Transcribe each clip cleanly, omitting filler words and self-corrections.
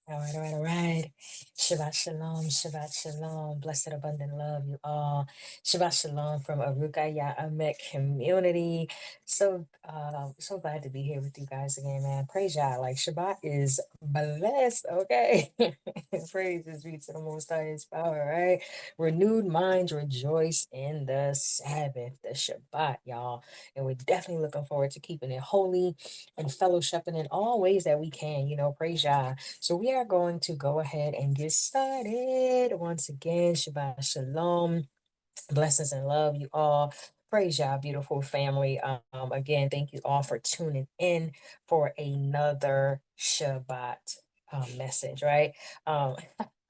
All right. Shabbat shalom, Shabbat shalom. Blessed abundant love, you all. Shabbat shalom from Aruka Ahmet community. So glad to be here with you guys again, man. Praise Yah. Like Shabbat is blessed, okay? Praises be to the Most Highest power, right? Renewed minds rejoice in the Sabbath, the Shabbat, y'all. And we're definitely looking forward to keeping it holy and fellowshipping in all ways that we can, praise Yah. So we are going to go ahead and get started. Once again, Shabbat Shalom. Blessings and love you all. Praise y'all, beautiful family. Again, thank you all for tuning in for another Shabbat message, right? I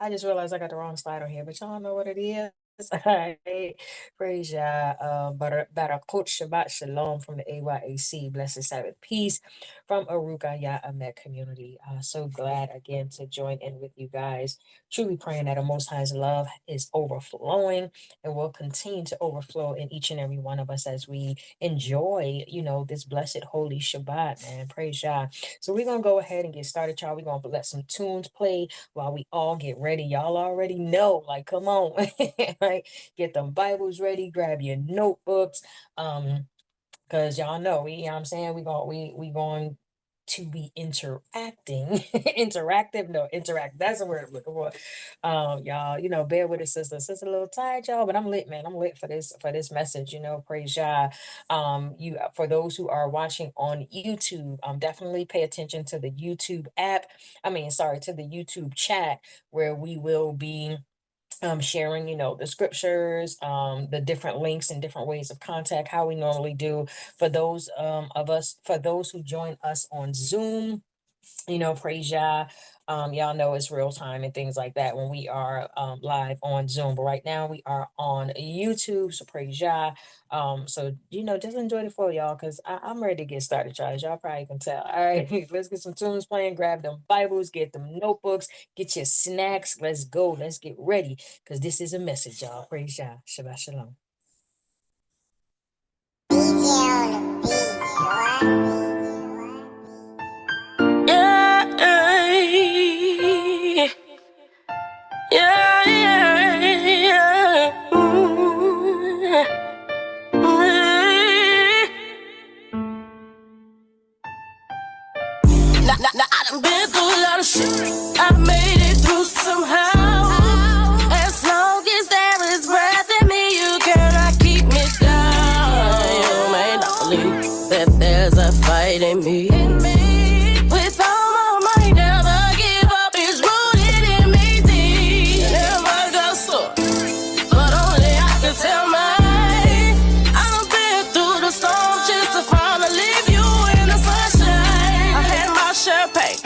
just realized I got the wrong slide on here, but y'all know what it is. All right. Praise Yah. Barakot Shabbat Shalom from the AYAC. Blessed Sabbath Peace from Aruka Yah Amet community. So glad again to join in with you guys. Truly praying that the Most High's love is overflowing and will continue to overflow in each and every one of us as we enjoy, this blessed holy Shabbat, man. Praise Yah. So we're going to go ahead and get started, y'all. We're going to let some tunes play while we all get ready. Y'all already know, like, come on, right? Get them Bibles ready, grab your notebooks, because y'all know, you know what I'm saying? We going to be interacting, interactive, no, interact. That's the word I'm looking for. Y'all, bear with us, sister. Sister a little tired, y'all, but I'm lit, man. I'm lit for this message, praise y'all. For those who are watching on YouTube, definitely pay attention to the YouTube app. To the YouTube chat where we will be sharing, the scriptures, the different links and different ways of contact, how we normally do. For those for those who join us on Zoom, praise Yah. Y'all know it's real time and things like that when we are live on Zoom. But right now we are on YouTube, so praise Yah. Just enjoy the flow, y'all, because I'm ready to get started, y'all. As y'all probably can tell. All right, let's get some tunes playing, grab them Bibles, get them notebooks, get your snacks. Let's go. Let's get ready, because this is a message, y'all. Praise Yah. Shabbat Shalom. Now, I done been through a lot of shit. I made it through somehow. As long as there is breath in me, you cannot keep me down. You may not believe that there's a fight in me. With all my might, never give up is rooted in me deep. Never got sore, but only I can tell mine. I done been through the storm just to finally leave you in the sunshine. I've had my share of pain,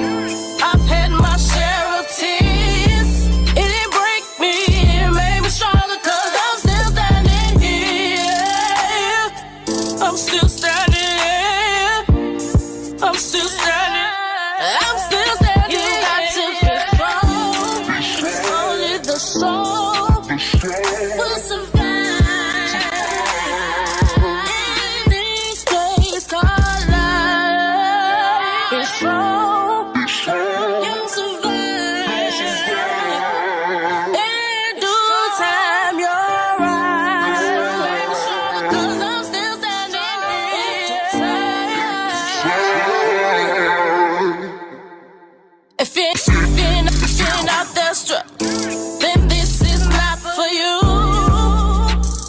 I've had my share of tears. It didn't break me, it made me stronger, cause I'm still standing here. I'm still standing here. I'm still standing. I'm still standing. You got to be strong. Only the strong will survive. In these days called life. Be strong. You'll survive. In due time you're right. Cause I'm still standing. If you're not that struck, then this is not for you.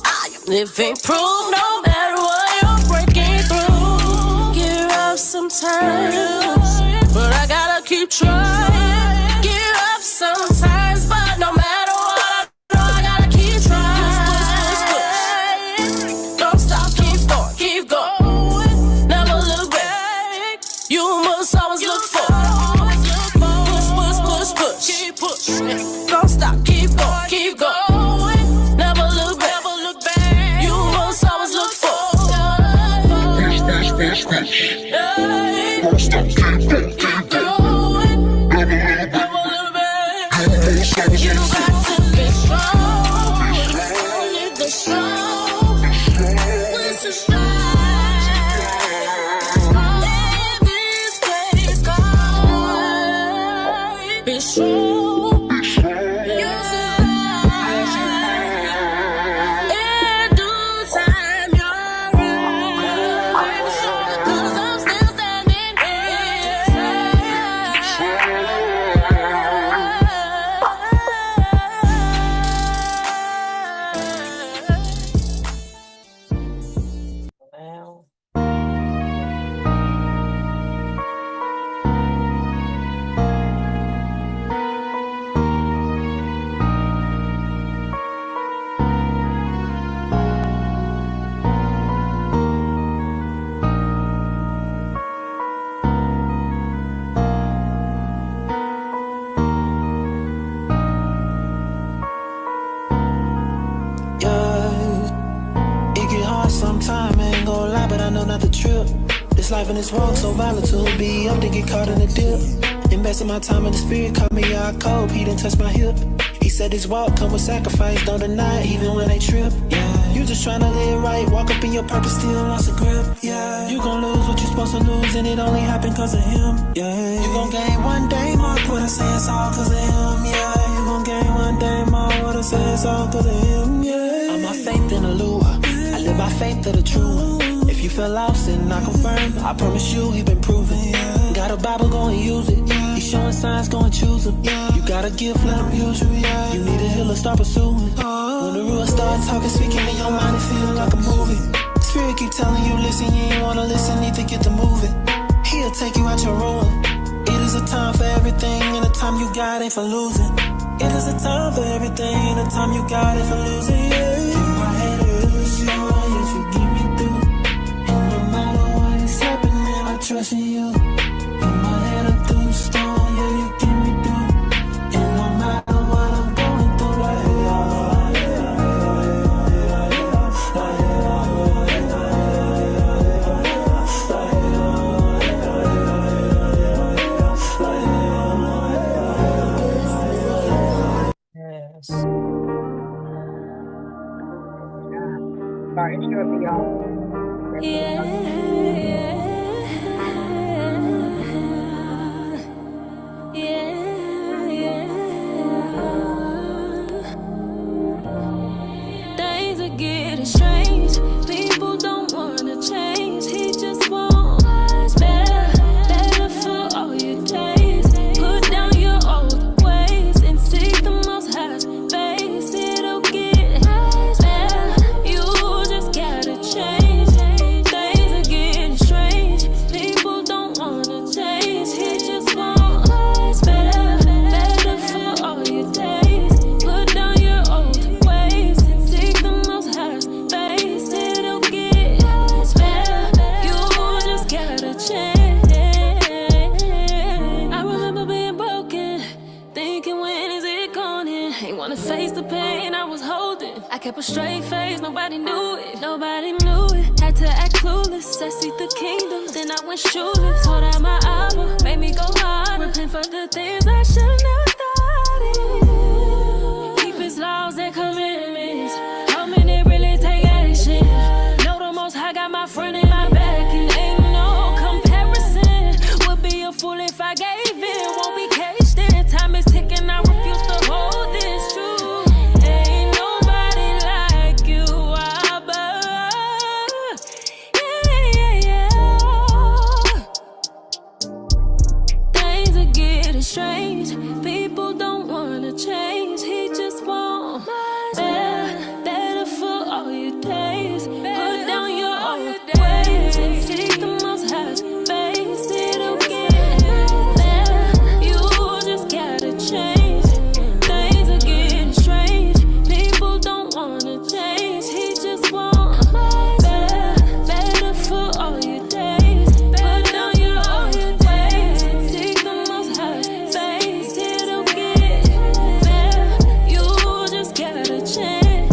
I am living proof no matter what you're breaking through. Get up sometimes, but I gotta keep trying. Get up sometimes, but no matter what, I know I gotta keep trying. Don't stop, keep going. Never look back. You must always look forward. Push. Don't stop, keep going. Never look back. You must always look forward. Don't stop, keep going. Never look back. You got to be strong. Only the strong will survive. In this place called be strong. the trip. This life and this walk so volatile, be up to get caught in the dip. Investing my time in the spirit, caught me out cold, he didn't touch my hip. He said this walk come with sacrifice, don't deny, even when they trip. Yeah, you just tryna live right, walk up in your purpose, still lost a grip. Yeah, you gon' lose what you supposed to lose, and it only happened cause of him. Yeah, you gon' gain one day more, what I say it's all cause of him. Yeah, you gon' gain one day more, what I say it's all cause of him. Yeah, I'm my faith in the lure, I live by faith of the true one. If you feel lost and not confirmed, I promise you he been proven. Got a Bible, go and use it. He's showing signs, go and choose him. You got a gift, let him use you. You need a healer, start pursuing. When the real start talking, speaking in your mind, it feel like a movie. Spirit keep telling you, listen, you ain't wanna listen, need to get to moving. He'll take you out your ruin. It is a time for everything, and the time you got ain't for losing. It is a time for everything, and the time you got ain't for losing. Yeah. Keep my head up to the sky, yes, you get me through. And no matter what is happening, I trust in you. Keep my head up through the storm, yeah, you get me through. And no matter what I'm going through, like, Yes. Sorry, interrupt me, y'all. Things are getting strange. People don't wanna change. He just wants better for all your days. Put down your old ways and seek the Most High's face. It'll get better. You just gotta change. Things are getting strange. People don't wanna change. He just wants better for all your days. Put down your old ways and seek the Most High's face. It'll get better. You just gotta change. I remember being broken, thinking when is it gonna? Ain't wanna face the pain I was holding. I kept a straight face, nobody knew it. Nobody knew it. Had to act clueless. I seek the kingdom, then I went shoeless. Told out my album, made me go hard. Repent for the things I should've never started. Keep his laws and commandments. How many really take action? Know the Most High got my front and my back, and ain't no comparison. Would be a fool if I gave in. Won't be caged in. Time is ticking. I refuse to hold this truth. Ain't nobody like you, Abba. Yeah. Things are getting strange. People don't wanna change. He just wants better for all your days. Put down your old ways and seek the Most High's face. It'll get better. You just gotta change. Things are getting strange. People don't wanna change. He just wants better for all your days. Put down your old ways and seek the Most High's face. It'll get better. You just gotta change.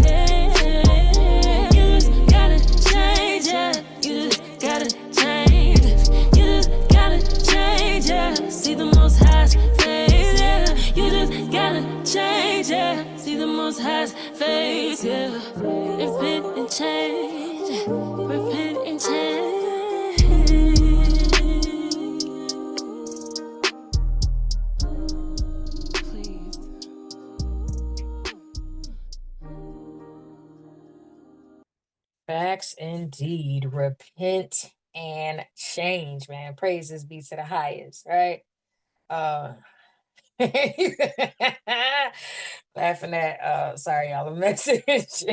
You just gotta change, yeah. You just gotta change. You just gotta change, yeah. See the Most High's face, yeah. You just gotta change, yeah. See the Most High's face, yeah. Repent and change. Repent and change. Please. Facts indeed. Repent and change, man. Praises be to the highest, right? Uh laughing at sorry y'all, a message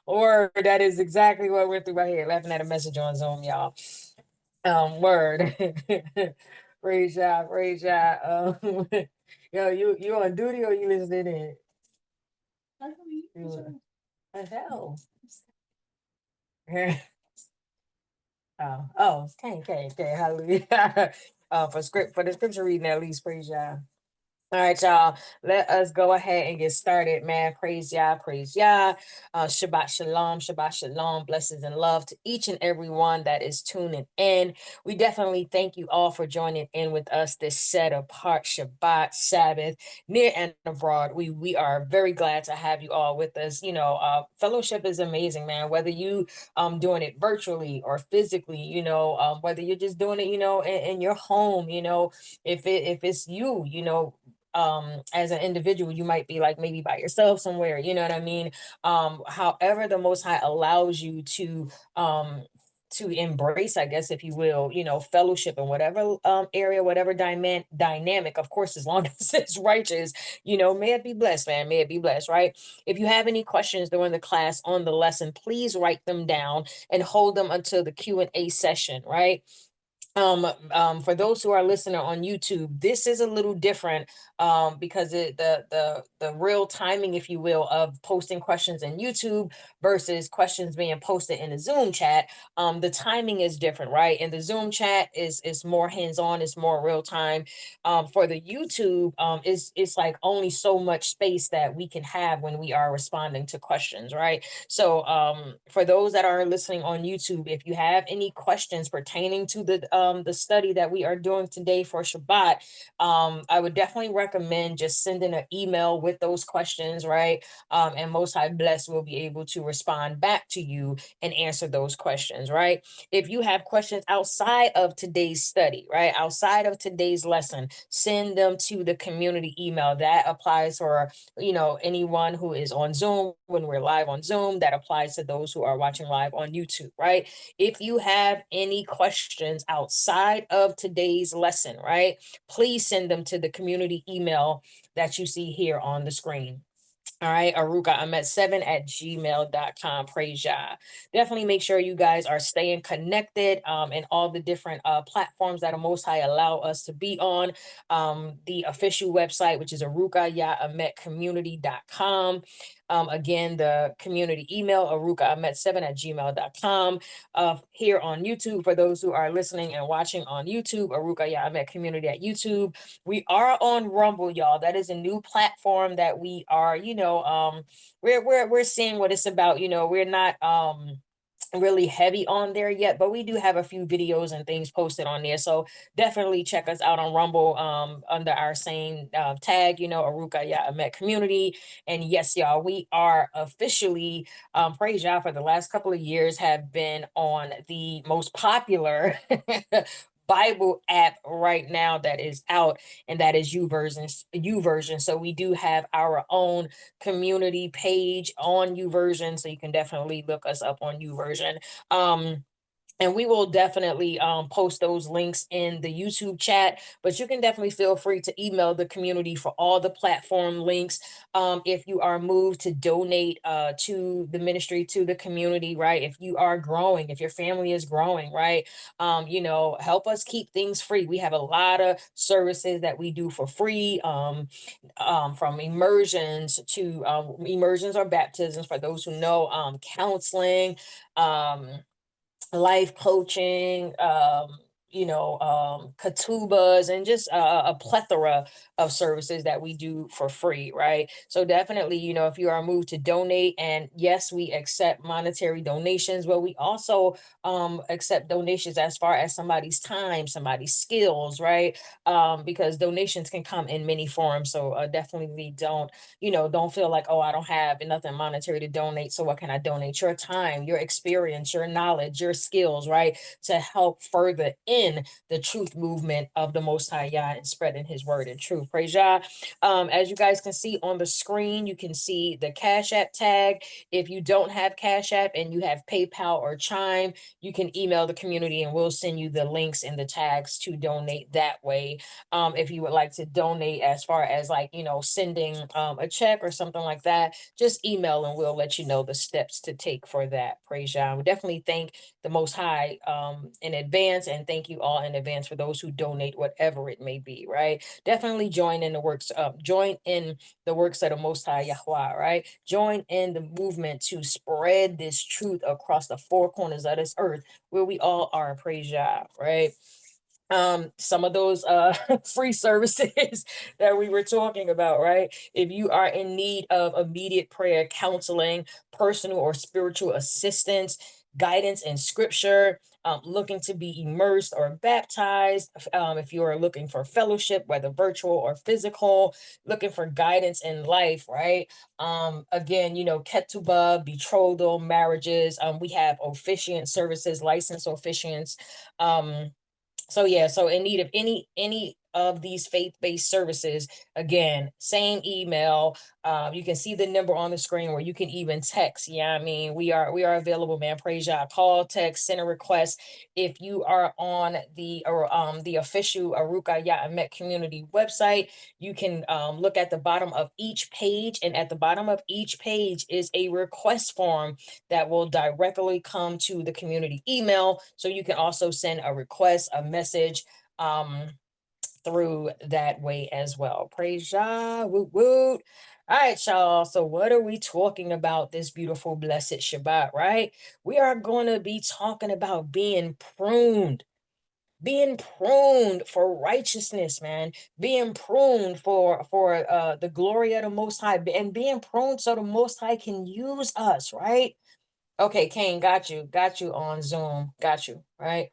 or that is exactly what went through my head. Laughing at a message on Zoom, y'all. Word. Praise y'all, praise y'all. Yo, you on duty or you listening in? The hell. Okay, hallelujah. For the scripture reading at least, praise y'all. All right, y'all. Let us go ahead and get started, man. Praise Yah, praise Yah. Shabbat Shalom, Shabbat Shalom. Blessings and love to each and every one that is tuning in. We definitely thank you all for joining in with us this set apart Shabbat, Sabbath, near and abroad. We are very glad to have you all with us. Fellowship is amazing, man. Whether you doing it virtually or physically, whether you're just doing it, in your home, if it's you, as an individual, you might be like maybe by yourself somewhere, you know what I mean? However the Most High allows you to embrace, I guess, if you will, fellowship in whatever area, whatever dynamic, of course, as long as it's righteous, may it be blessed, man. May it be blessed, right? If you have any questions during the class on the lesson, please write them down and hold them until the Q&A session, right? For those who are listening on YouTube, this is a little different because the real timing, if you will, of posting questions in YouTube versus questions being posted in the Zoom chat, the timing is different, right? And the Zoom chat is more hands-on, it's more real time. For the YouTube, it's like only so much space that we can have when we are responding to questions, right? So for those that are listening on YouTube, if you have any questions pertaining to the study that we are doing today for Shabbat, I would definitely recommend just sending an email with those questions, right? And Most High Bless will be able to respond back to you and answer those questions, right? If you have questions outside of today's study, right, outside of today's lesson, send them to the community email. That applies for anyone who is on Zoom when we're live on Zoom. That applies to those who are watching live on YouTube, right? If you have any questions outside of today's lesson, right, please send them to the community email that you see here on the screen. All right, Aruka, I'm at 7@gmail.com. Praise Yah. Definitely make sure you guys are staying connected in all the different platforms that the Most High allow us to be on. The official website, which is arukayahametcommunity.com. Again, the community email, arukaamet7@gmail.com. Here on YouTube, for those who are listening and watching on YouTube, Aruka Yahamet Community at YouTube. We are on Rumble, y'all. That is a new platform that we are, we're seeing what it's about. We're not really heavy on there yet, but we do have a few videos and things posted on there. So definitely check us out on Rumble under our same tag, Aruka Yahamet Community. And yes, y'all, we are officially, praise y'all, for the last couple of years have been on the most popular Bible app right now that is out, and that is YouVersion. So we do have our own community page on YouVersion, so you can definitely look us up on YouVersion. And we will definitely post those links in the YouTube chat, but you can definitely feel free to email the community for all the platform links. If you are moved to donate to the ministry, to the community, right? If you are growing, if your family is growing, right? Help us keep things free. We have a lot of services that we do for free, from immersions to immersions or baptisms for those who know, counseling, life coaching, ketubas, and just a plethora of services that we do for free, right? So definitely, if you are moved to donate, and yes, we accept monetary donations, but we also accept donations as far as somebody's time, somebody's skills, right? Because donations can come in many forms. So definitely don't feel like, oh, I don't have nothing monetary to donate, so what can I donate? Your time, your experience, your knowledge, your skills, right? To help further in the truth movement of the Most High Yah and spreading his word and truth. Praise Yah. As you guys can see on the screen, you can see the Cash App tag. If you don't have Cash App and you have PayPal or Chime, you can email the community and we'll send you the links and the tags to donate that way. If you would like to donate as far as like, sending a check or something like that, just email and we'll let you know the steps to take for that. Praise Yah. We definitely thank the Most High in advance, and thank you all in advance for those who donate, whatever it may be, right? Definitely join in the works of the Most High YAHWAH, right? Join in the movement to spread this truth across the four corners of this earth where we all are. Praise Yah, right? some of those free services that we were talking about, right? If you are in need of immediate prayer counseling, personal or spiritual assistance, guidance in scripture, looking to be immersed or baptized, if you are looking for fellowship, whether virtual or physical, looking for guidance in life, right? Again, ketubah, betrothal, marriages. We have officiant services, licensed officiants. So yeah, so in need of any of these faith-based services, again, same email. You can see the number on the screen, where you can even text. Yeah, I mean, we are available, man. Praise y'all. Call, text, send a request. If you are on the official Aruka Ya'amet community website, you can look at the bottom of each page, and at the bottom of each page is a request form that will directly come to the community email. So you can also send a request, a message, through that way as well. Praise Yah, woot woot. All right, y'all. So what are we talking about this beautiful, blessed Shabbat, right? We are going to be talking about being pruned for righteousness, man. Being pruned for the glory of the Most High, and being pruned so the Most High can use us, right? Okay, Kane, got you on Zoom, got you, right?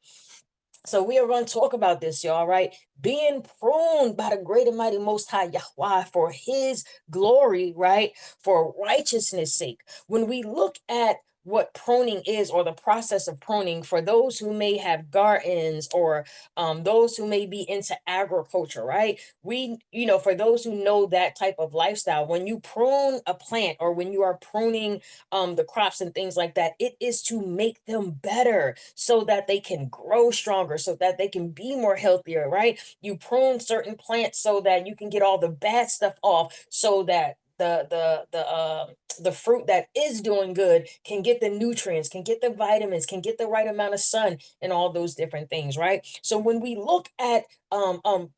So we are going to talk about this, y'all, right? Being pruned by the great and mighty Most High YAHWAH for His glory, right? For righteousness' sake. When we look at what pruning is, or the process of pruning, for those who may have gardens, or those who may be into agriculture, right? For those who know that type of lifestyle, when you prune a plant, or when you are pruning the crops and things like that, it is to make them better, so that they can grow stronger, so that they can be more healthier, right? You prune certain plants so that you can get all the bad stuff off, so that the fruit that is doing good can get the nutrients, can get the vitamins, can get the right amount of sun, and all those different things, right? So when we look at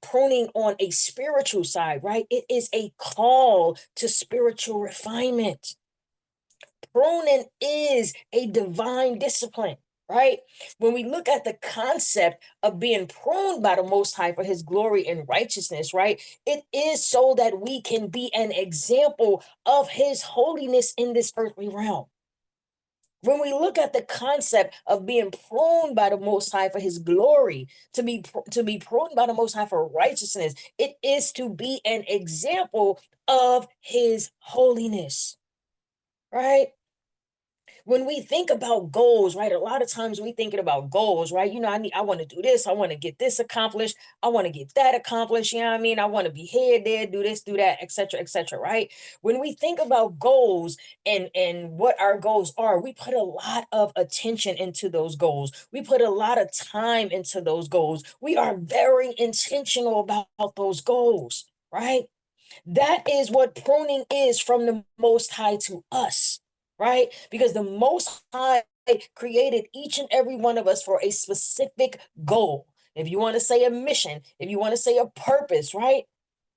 pruning on a spiritual side, right, it is a call to spiritual refinement. Pruning is a divine discipline, right? When we look at the concept of being pruned by the Most High for His glory and righteousness, right, it is so that we can be an example of His holiness in this earthly realm. When we look at the concept of being pruned by the Most High for His glory, to be pruned by the Most High for righteousness, it is to be an example of His holiness, right? When we think about goals, right, a lot of times we thinking about goals, right? I want to do this, I want to get this accomplished, I want to get that accomplished, you know what I mean? I want to be here, there, do this, do that, etc., right? When we think about goals and what our goals are, we put a lot of attention into those goals. We put a lot of time into those goals. We are very intentional about those goals, right? That is what pruning is from the Most High to us, right? Because the Most High created each and every one of us for a specific goal. If you want to say a mission, if you want to say a purpose, right?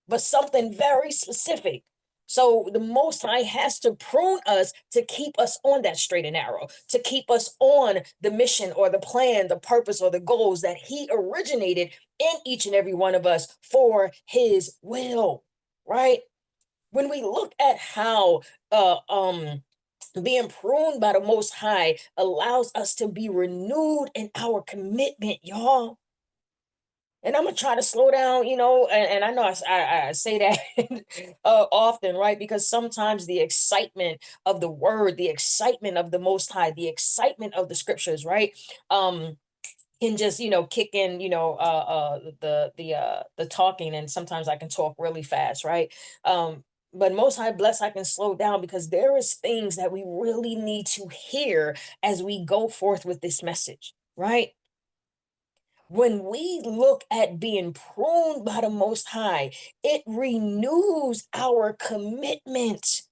But something very specific. So the Most High has to prune us to keep us on that straight and narrow, to keep us on the mission or the plan, the purpose or the goals that He originated in each and every one of us for His will, right? When we look at how being pruned by the Most High allows us to be renewed in our commitment, y'all. And I'm gonna try to slow down, and I know I say that often, right? Because sometimes the excitement of the word, the excitement of the Most High, the excitement of the scriptures, right? Can just kick in the talking, and sometimes I can talk really fast, right? But Most High bless, I can slow down, because there is things that we really need to hear as we go forth with this message, right? When we look at being pruned by the Most High, it renews our commitment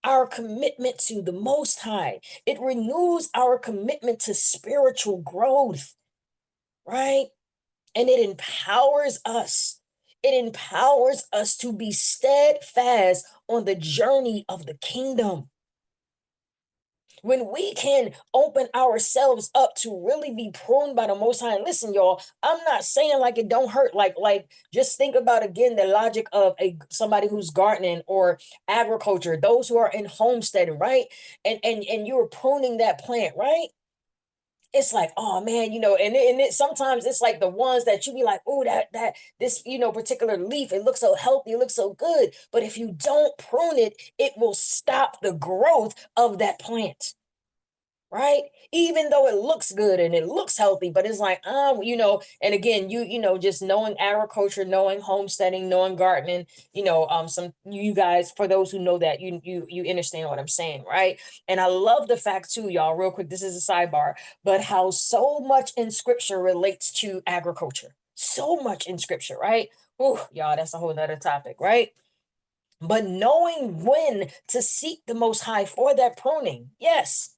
to the Most High. It renews our commitment to spiritual growth, right? And it empowers us. It empowers us to be steadfast on the journey of the kingdom. When we can open ourselves up to really be pruned by the Most High. And listen, y'all, I'm not saying like it don't hurt. Like just think about again the logic of somebody who's gardening or agriculture, those who are in homesteading, right? And you're pruning that plant, right? It's like, oh man, and it sometimes it's like the ones that you be like, oh, that this, particular leaf, it looks so healthy, it looks so good. But if you don't prune it, it will stop the growth of that plant. Right? Even though it looks good and it looks healthy, but it's like, and again, just knowing agriculture, knowing homesteading, knowing gardening, some you guys, for those who know that, you understand what I'm saying, right? And I love the fact too, y'all, real quick, this is a sidebar, but how so much in scripture relates to agriculture. So much in scripture, right? Oh, y'all, that's a whole nother topic, right? But knowing when to seek the Most High for that pruning, yes.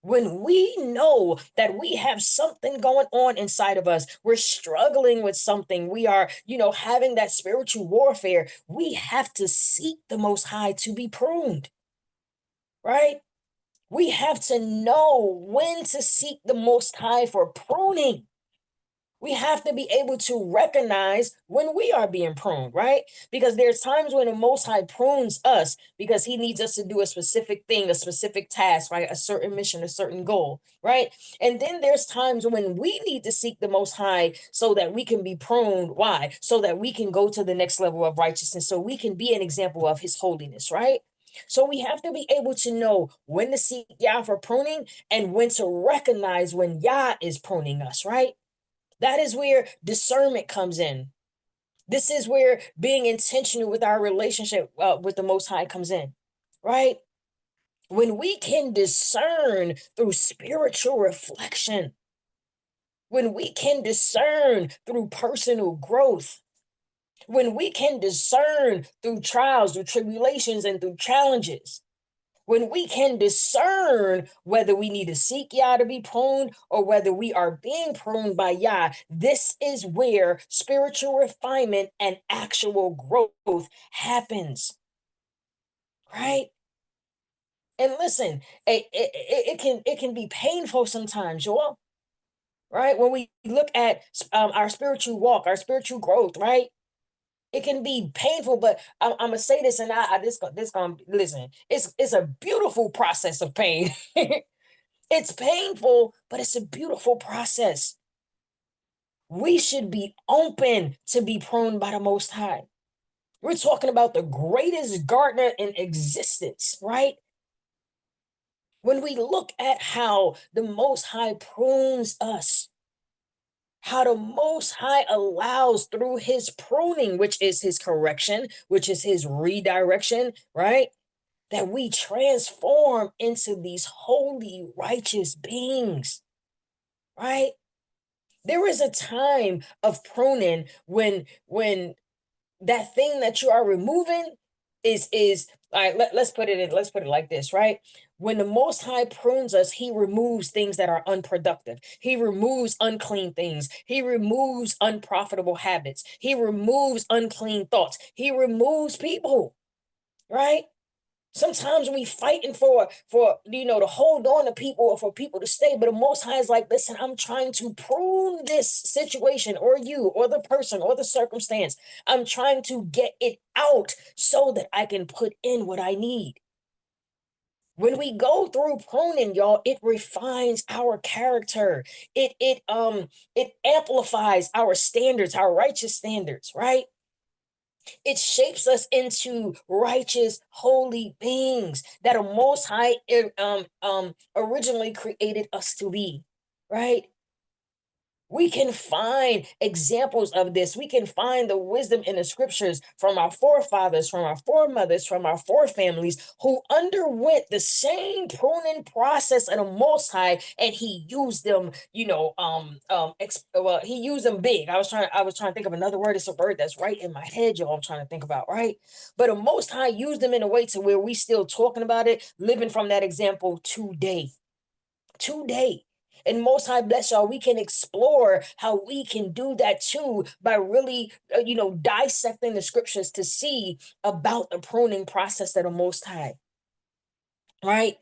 When we know that we have something going on inside of us, we're struggling with something, we are, having that spiritual warfare, we have to seek the Most High to be pruned, right? We have to know when to seek the Most High for pruning. We have to be able to recognize when we are being pruned, right? Because there's times when the Most High prunes us because he needs us to do a specific thing, a specific task, right? A certain mission, a certain goal, right? And then there's times when we need to seek the Most High so that we can be pruned. Why? So that we can go to the next level of righteousness, so we can be an example of his holiness, right? So we have to be able to know when to seek Yah for pruning and when to recognize when Yah is pruning us, right? That is where discernment comes in. This is where being intentional with our relationship with the Most High comes in, right? When we can discern through spiritual reflection, when we can discern through personal growth, when we can discern through trials, through tribulations, and through challenges, when we can discern whether we need to seek Yah to be pruned or whether we are being pruned by Yah, this is where spiritual refinement and actual growth happens, right? And listen, it can be painful sometimes, y'all, right? When we look at our spiritual walk, our spiritual growth, right? It can be painful, but I'm gonna say this, and this gonna listen. It's a beautiful process of pain. It's painful, but it's a beautiful process. We should be open to be pruned by the Most High. We're talking about the greatest gardener in existence, right? When we look at how the Most High prunes us, how the Most High allows through his pruning, which is his correction, which is his redirection, right? That we transform into these holy, righteous beings, right? There is a time of pruning when that thing that you are removing is all right, let's put it like this, right? When the Most High prunes us, he removes things that are unproductive. He removes unclean things. He removes unprofitable habits. He removes unclean thoughts. He removes people, right? Sometimes we fighting for to hold on to people or for people to stay, but the Most High is like, listen, I'm trying to prune this situation or you or the person or the circumstance. I'm trying to get it out so that I can put in what I need. When we go through pruning, y'all, it refines our character. It amplifies our standards, our righteous standards, right? It shapes us into righteous, holy beings that a Most High originally created us to be, right? We can find examples of this. We can find the wisdom in the scriptures from our forefathers, from our foremothers, from our forefamilies who underwent the same pruning process in a Most High, and he used them, he used them big. I was trying to think of another word. It's a word that's right in my head, y'all. I'm trying to think about, right? But a Most High used them in a way to where we still talking about it, living from that example today. And Most High bless y'all, we can explore how we can do that too by really, dissecting the scriptures to see about the pruning process of the Most High, right?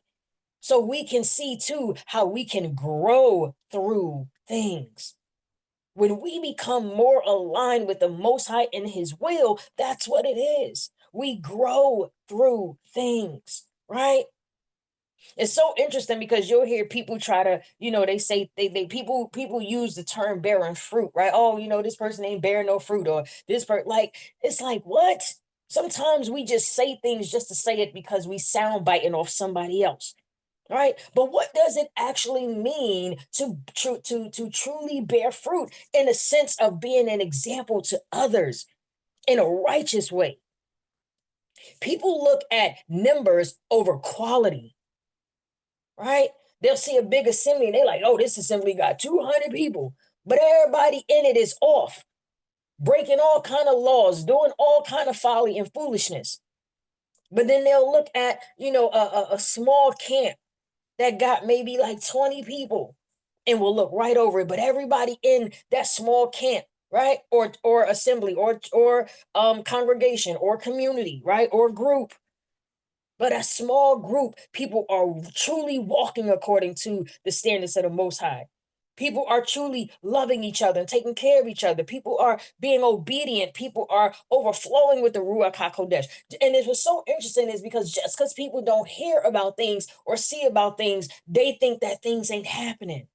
So we can see too how we can grow through things. When we become more aligned with the Most High and His will, that's what it is. We grow through things, right? It's so interesting because you'll hear people try to, they say they people use the term bearing fruit, right? Oh, this person ain't bearing no fruit, or this person, like, it's like, what? Sometimes we just say things just to say it because we sound biting off somebody else. Right? But what does it actually mean to truly bear fruit in a sense of being an example to others in a righteous way? People look at numbers over quality, right? They'll see a big assembly and they're like, oh, this assembly got 200 people, but everybody in it is off, breaking all kind of laws, doing all kind of folly and foolishness. But then they'll look at, a small camp that got maybe like 20 people and will look right over it. But everybody in that small camp, right? Or assembly or congregation or community, right? Or group. But a small group, people are truly walking according to the standards of the Most High. People are truly loving each other and taking care of each other. People are being obedient. People are overflowing with the Ruach HaKodesh. And it was so interesting is because just because people don't hear about things or see about things, they think that things ain't happening.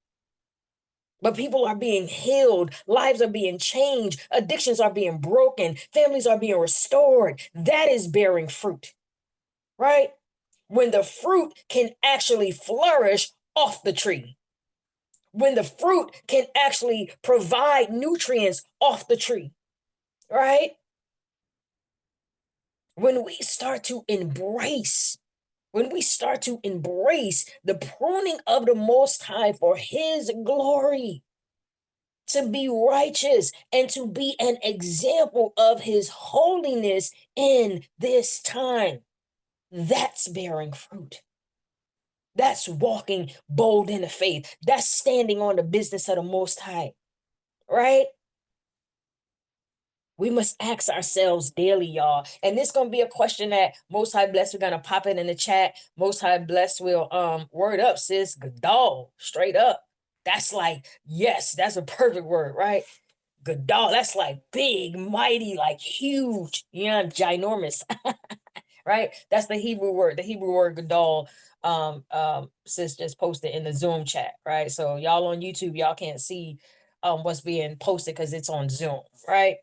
But people are being healed. Lives are being changed. Addictions are being broken. Families are being restored. That is bearing fruit, right? When the fruit can actually flourish off the tree. When the fruit can actually provide nutrients off the tree, right? When we start to embrace the pruning of the Most High for His glory, to be righteous and to be an example of His holiness in this time, that's bearing fruit. That's walking bold in the faith. That's standing on the business of the Most High, right? We must ask ourselves daily, y'all. And this is going to be a question that Most High Bless, we're going to pop it in the chat. Most High Bless will, word up, sis, Gadol, straight up. That's like, yes, that's a perfect word, right? Gadol, that's like big, mighty, like huge, ginormous, right? That's the Hebrew word Gadol. Sis just posted in the Zoom chat, right? So y'all on YouTube, y'all can't see what's being posted because it's on Zoom, right?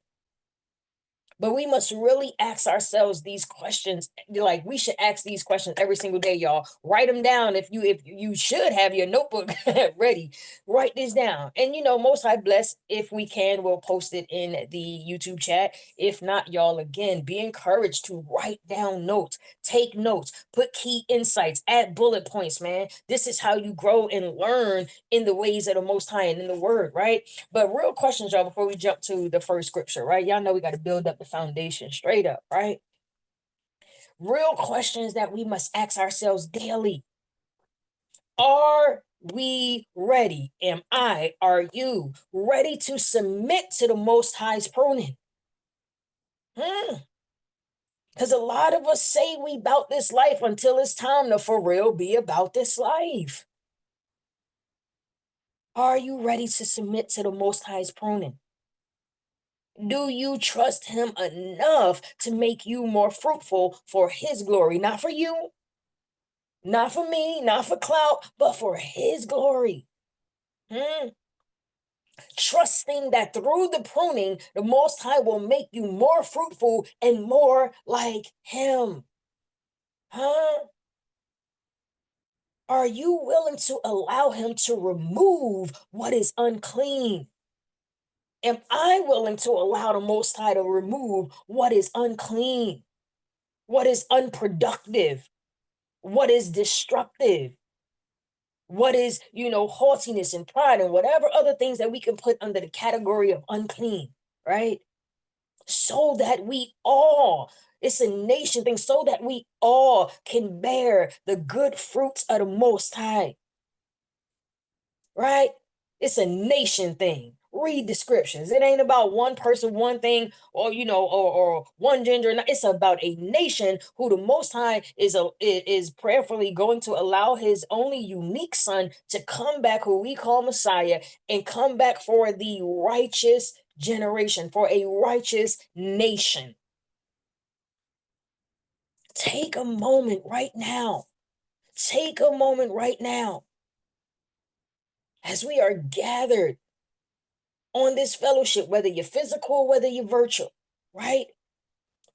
But we must really ask ourselves these questions. Like, we should ask these questions every single day, y'all. Write them down. If you should have your notebook ready, write this down. And Most High Bless, if we can, we'll post it in the YouTube chat. If not, y'all, again, be encouraged to write down notes, take notes, put key insights, add bullet points, man. This is how you grow and learn in the ways of the Most High and in the Word, right? But real questions, y'all, before we jump to the first scripture, right? Y'all know we got to build up the foundation straight up, right? Real questions that we must ask ourselves daily. Are we ready? Are you ready to submit to the Most High's pruning? Because a lot of us say we about this life until it's time to for real be about this life. Are you ready to submit to the Most High's pruning? Do you trust Him enough to make you more fruitful for His glory? Not for you, not for me, not for clout, but for His glory. Trusting that through the pruning, the Most High will make you more fruitful and more like Him. Are you willing to allow Him to remove what is unclean? Am I willing to allow the Most High to remove what is unclean, what is unproductive, what is destructive, what is, haughtiness and pride and whatever other things that we can put under the category of unclean, right? So that we all, it's a nation thing, so that we all can bear the good fruits of the Most High, right? It's a nation thing. Read the scriptures. It ain't about one person, one thing, or or one gender. It's about a nation who the Most High is prayerfully going to allow His only unique Son to come back, who we call Messiah, and come back for the righteous generation, for a righteous nation. Take a moment right now. Take a moment right now as we are gathered on this fellowship, whether you're physical, whether you're virtual, right?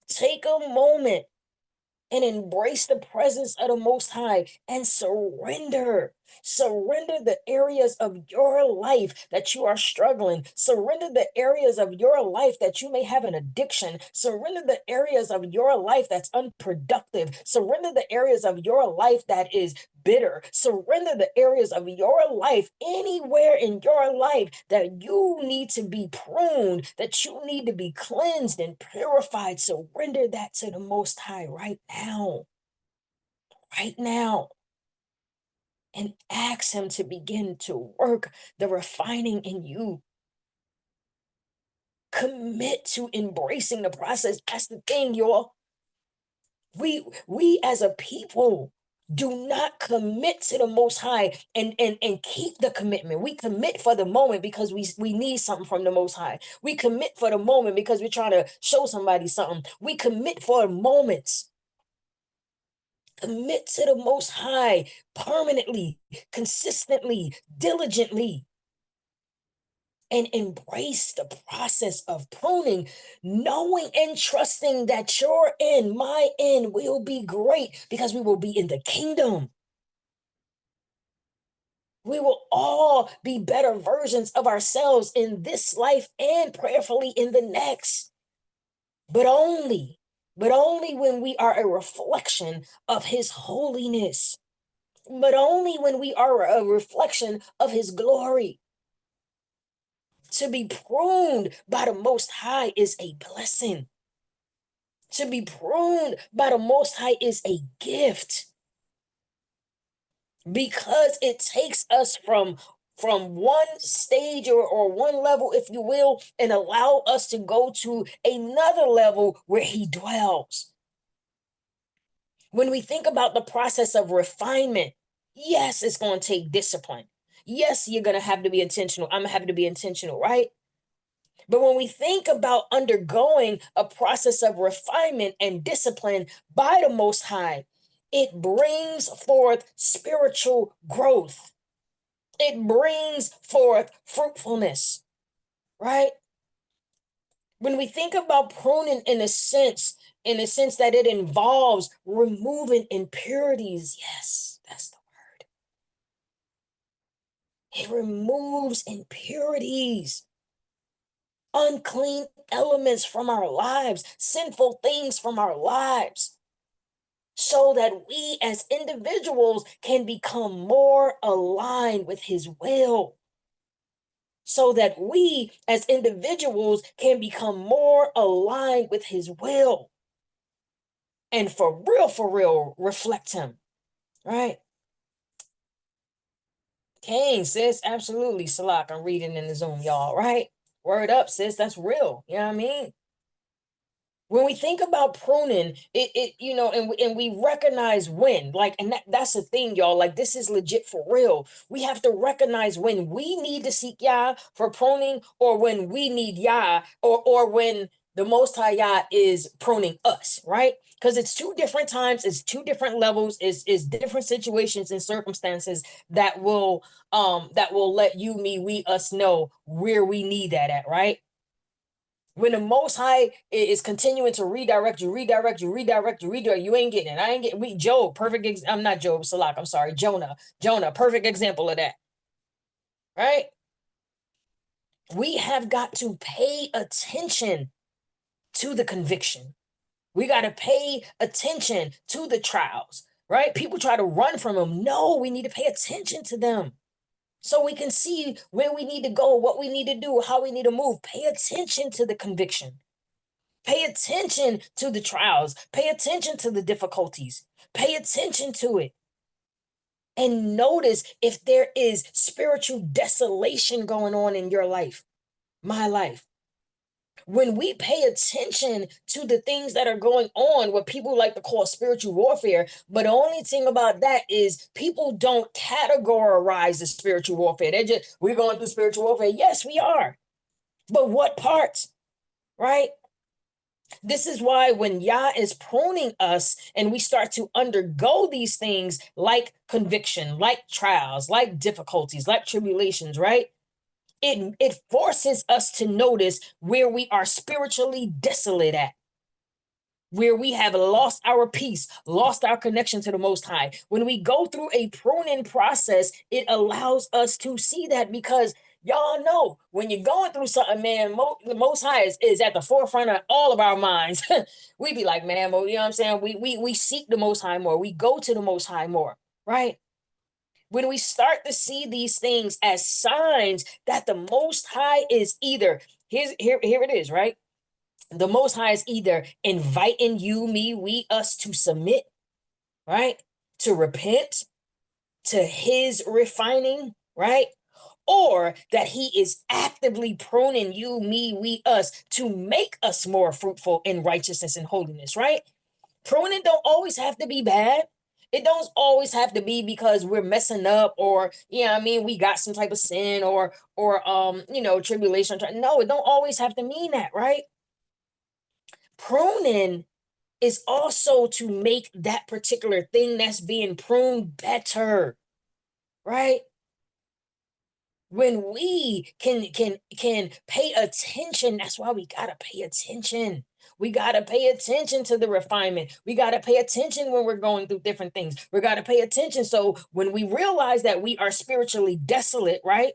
Take a moment and embrace the presence of the Most High and surrender. Surrender the areas of your life that you are struggling. Surrender the areas of your life that you may have an addiction. Surrender the areas of your life that's unproductive. Surrender the areas of your life that is bitter. Surrender the areas of your life, anywhere in your life that you need to be pruned, that you need to be cleansed and purified. Surrender that to the Most High right now. Right now. And ask Him to begin to work the refining in you. Commit to embracing the process. That's the thing, y'all. We as a people do not commit to the Most High and keep the commitment. We commit for the moment because we need something from the Most High. We commit for the moment because we're trying to show somebody something. We commit for moments. Commit to the Most High permanently, consistently, diligently, and embrace the process of pruning, knowing and trusting that your end, my end, will be great because we will be in the kingdom. We will all be better versions of ourselves in this life and prayerfully in the next. But only when we are a reflection of His holiness. But only when we are a reflection of His glory. To be pruned by the Most High is a blessing. To be pruned by the Most High is a gift. Because it takes us from one stage or one level, if you will, and allow us to go to another level where He dwells. When we think about the process of refinement, yes, it's going to take discipline. Yes, you're going to have to be intentional. I'm going to have to be intentional, right? But when we think about undergoing a process of refinement and discipline by the Most High, it brings forth spiritual growth. It brings forth fruitfulness, right? When we think about pruning in a sense that it involves removing impurities, yes, that's the word. It removes impurities, unclean elements from our lives, sinful things from our lives, so that we as individuals can become more aligned with His will. So that we as individuals can become more aligned with His will. And for real, reflect Him, right? Cain, sis, absolutely. Salak, I'm reading in the Zoom, y'all, right? Word up, sis, that's real. You know what I mean? When we think about pruning, and we recognize when, like, and that's the thing, y'all, like, this is legit for real. We have to recognize when we need to seek Yah for pruning, or when we need Yah, or when the Most High Yah is pruning us, right? Because it's two different times, it's two different levels, it's different situations and circumstances that will let you, me, we, us know where we need that at, right? When the Most High is continuing to redirect you, you ain't getting it. I ain't getting. Job, perfect. I'm not Job, Salak. I'm sorry, Jonah, perfect example of that. Right? We have got to pay attention to the conviction. We got to pay attention to the trials. Right? People try to run from them. No, we need to pay attention to them, so we can see where we need to go, what we need to do, how we need to move. Pay attention to the conviction. Pay attention to the trials. Pay attention to the difficulties. Pay attention to it. And notice if there is spiritual desolation going on in your life. my life. When we pay attention to the things that are going on, what people like to call spiritual warfare, but the only thing about that is people don't categorize the spiritual warfare. They're just, we're going through spiritual warfare. Yes, we are. But what parts, right? This is why when Yah is pruning us and we start to undergo these things like conviction, like trials, like difficulties, like tribulations, right? It forces us to notice where we are spiritually desolate at, where we have lost our peace, lost our connection to the Most High. When we go through a pruning process, it allows us to see that, because y'all know when you're going through something, man, the Most High is at the forefront of all of our minds. We be like, man, you know what I'm saying? We seek the Most High more. We go to the Most High more, right? When we start to see these things as signs that the Most High is either, here it is, right? The Most High is either inviting you, me, we, us to submit, right? To repent, to his refining, right? Or that he is actively pruning you, me, we, us to make us more fruitful in righteousness and holiness, right? Pruning don't always have to be bad. It don't always have to be because we're messing up, or we got some type of sin, or tribulation. No, it don't always have to mean that, right? Pruning is also to make that particular thing that's being pruned better, right? When we can pay attention, that's why we gotta pay attention. We got to pay attention to the refinement. We got to pay attention when we're going through different things. We got to pay attention. So when we realize that we are spiritually desolate, right?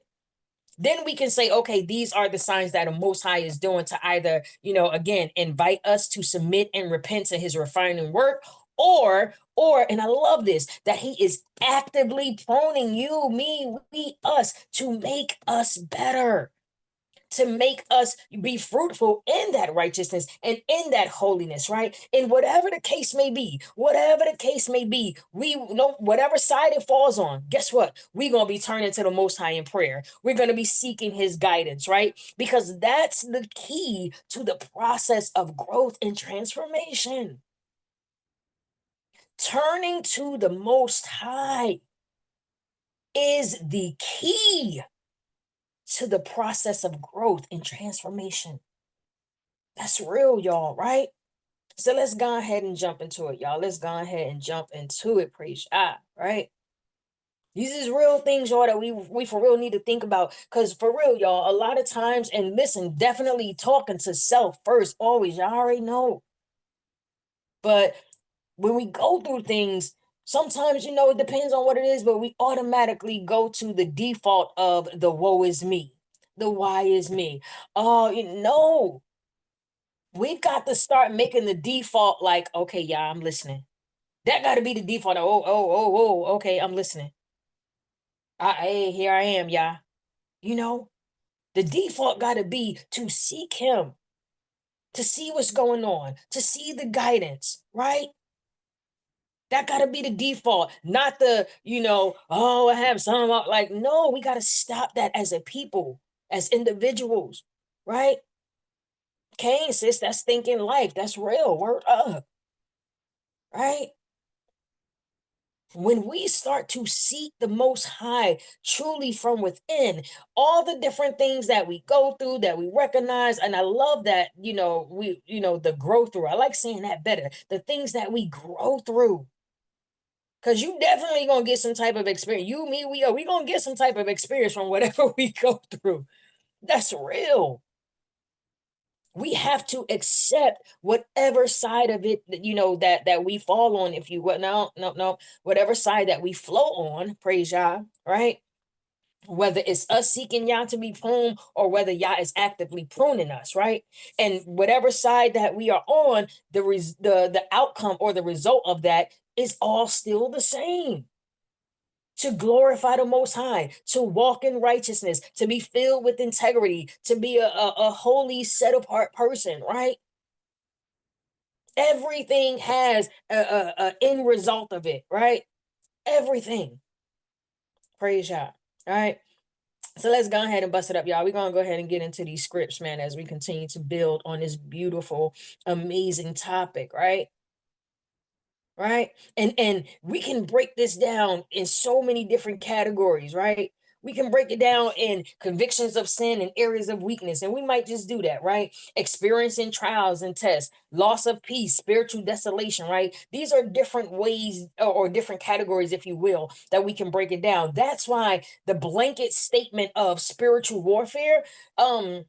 Then we can say, okay, these are the signs that the Most High is doing to either, again, invite us to submit and repent to his refining work, or, and I love this, that he is actively pruning you, me, we, us to make us better, to make us be fruitful in that righteousness and in that holiness, right? And whatever the case may be, we know whatever side it falls on, guess what? We're going to be turning to the Most High in prayer. We're going to be seeking his guidance, right? Because that's the key to the process of growth and transformation. Turning to the Most High is the key to the process of growth and transformation. That's real, y'all, right? So let's go ahead and jump into it, y'all. Let's go ahead and jump into it, praise God, right? These is real things, y'all, that we for real need to think about. Because for real, y'all, a lot of times, and listen, definitely talking to self first, always, y'all already know. But when we go through things, sometimes, it depends on what it is, but we automatically go to the default of the woe is me, the why is me. Oh, no. We've got to start making the default like, okay, yeah, I'm listening. That got to be the default. Okay, I'm listening. Hey, here I am, yeah. The default got to be to seek him, to see what's going on, to see the guidance, right? That got to be the default, not the, I have some, like, no, we got to stop that as a people, as individuals, right? Cain, sis, that's thinking life. That's real. Word up, right? When we start to seek the Most High truly from within, all the different things that we go through, that we recognize, and I love that, the grow through. I like saying that better. The things that we grow through. Because you definitely going to get some type of experience. You, me, we going to get some type of experience from whatever we go through. That's real. We have to accept whatever side of it that we fall on. If you what no, whatever side that we flow on, praise Yah, right? Whether it's us seeking Yah to be pruned, or whether Yah is actively pruning us, right? And whatever side that we are on, the outcome or the result of that is all still the same. To glorify the Most High, to walk in righteousness, to be filled with integrity, to be a holy, set-apart person, right? Everything has a end result of it, right? Everything. Praise Yah, right? So let's go ahead and bust it up, y'all. We're going to go ahead and get into these scripts, man, as we continue to build on this beautiful, amazing topic, right? Right? And we can break this down in so many different categories, right? We can break it down in convictions of sin and areas of weakness, and we might just do that, right? Experiencing trials and tests, loss of peace, spiritual desolation, right? These are different ways or different categories, if you will, that we can break it down. That's why the blanket statement of spiritual warfare, I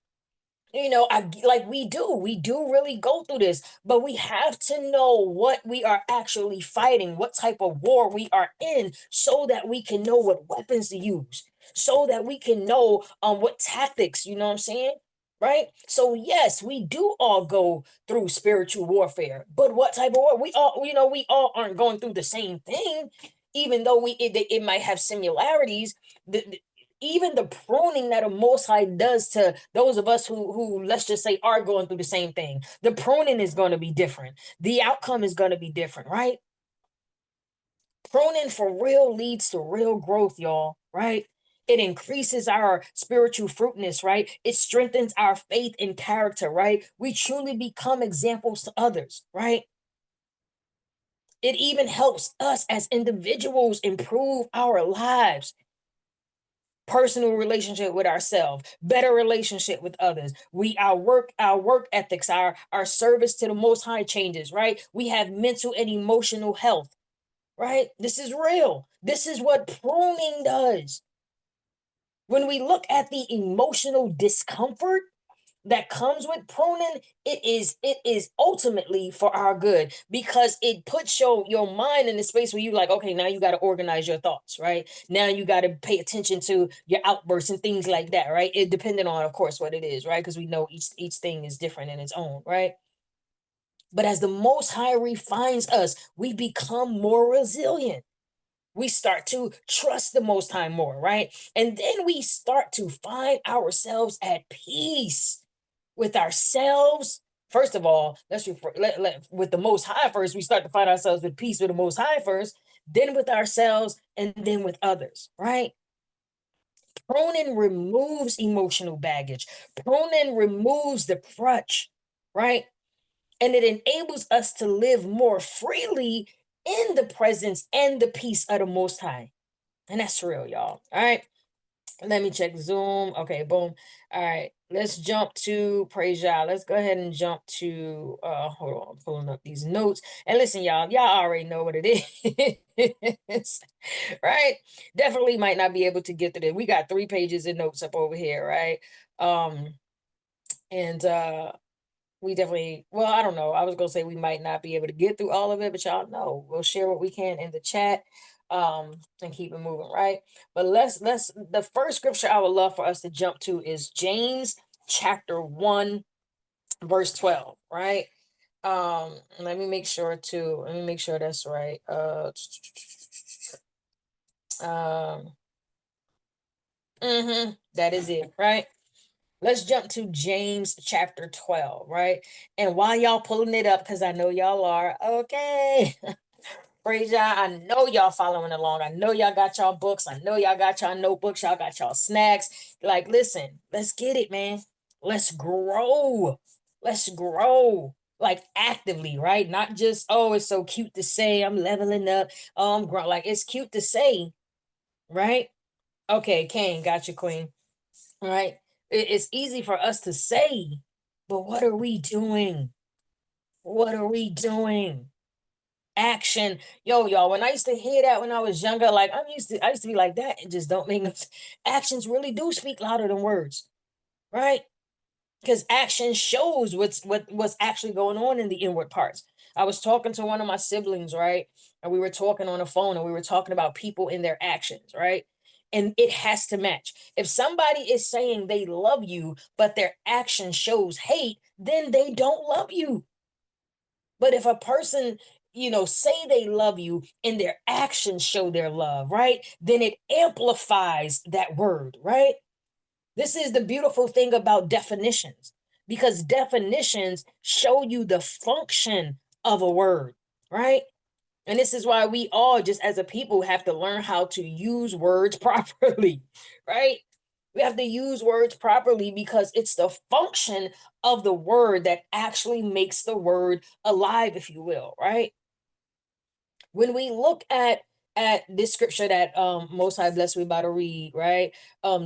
like we do really go through this, but we have to know what we are actually fighting, what type of war we are in, so that we can know what weapons to use, so that we can know what tactics, you know what I'm saying? Right? So yes, we do all go through spiritual warfare, but what type of war? We all aren't going through the same thing, even though it might have similarities. Even the pruning that a Most High does to those of us who let's just say are going through the same thing, the pruning is going to be different. The outcome is going to be different, right? Pruning for real leads to real growth, y'all, right? It increases our spiritual fruitness, right? It strengthens our faith and character, right? We truly become examples to others, right? It even helps us as individuals improve our lives, personal relationship with ourselves, better relationship with others. Our work ethics, our service to the Most High changes, right? We have mental and emotional health, right? This is real. This is what pruning does. When we look at the emotional discomfort that comes with pruning, it is ultimately for our good, because it puts your mind in the space where you like, okay, now you got to organize your thoughts, right? Now you got to pay attention to your outbursts and things like that, right? It depending on, of course, what it is, right? Because we know each thing is different in its own, right? But as the Most High refines us, we become more resilient. We start to trust the Most High more, right? And then we start to find ourselves at peace with ourselves. First of all, with the Most High first. We start to find ourselves with peace with the Most High first, then with ourselves, and then with others, right? Pruning removes emotional baggage. Pruning removes the crutch, right? And it enables us to live more freely in the presence and the peace of the Most High. And that's real, y'all. All right. Let me check Zoom. Okay, boom. All right. Let's jump to praise y'all. Let's go ahead and jump to hold on, I'm pulling up these notes. And listen, y'all already know what it is. Right? Definitely might not be able to get to it. We got 3 pages of notes up over here, right? And we definitely, well, I don't know. I was gonna say we might not be able to get through all of it, but y'all know we'll share what we can in the chat, and keep it moving, right? But let's the first scripture I would love for us to jump to is James chapter 1, verse 12, right? Let me make sure that's right. That is it, right? Let's jump to James chapter 12, right? And while y'all pulling it up, because I know y'all are, okay. Praise y'all. I know y'all following along. I know y'all got y'all books. I know y'all got y'all notebooks. Y'all got y'all snacks. Like, listen, let's get it, man. Let's grow. Let's grow. Like actively, right? Not just, oh, it's so cute to say I'm leveling up. Oh, I'm growing. Like, it's cute to say, right? Okay, Kane, got you, Queen. All right. It's easy for us to say, but what are we doing? What are we doing? Action. Yo, y'all, when I used to hear that when I was younger, like I used to be like that. It just don't make no sense. Actions really do speak louder than words, right? Because action shows what's actually going on in the inward parts. I was talking to one of my siblings, right? And we were talking on the phone and we were talking about people in their actions, right? And it has to match. If somebody is saying they love you, but their action shows hate, then they don't love you. But if a person, say they love you and their actions show their love, right? Then it amplifies that word, right? This is the beautiful thing about definitions, because definitions show you the function of a word, right? And this is why we all, just as a people, have to learn how to use words properly, right? We have to use words properly because it's the function of the word that actually makes the word alive, if you will, right? When we look at this scripture that Most High blessed we about to read, right?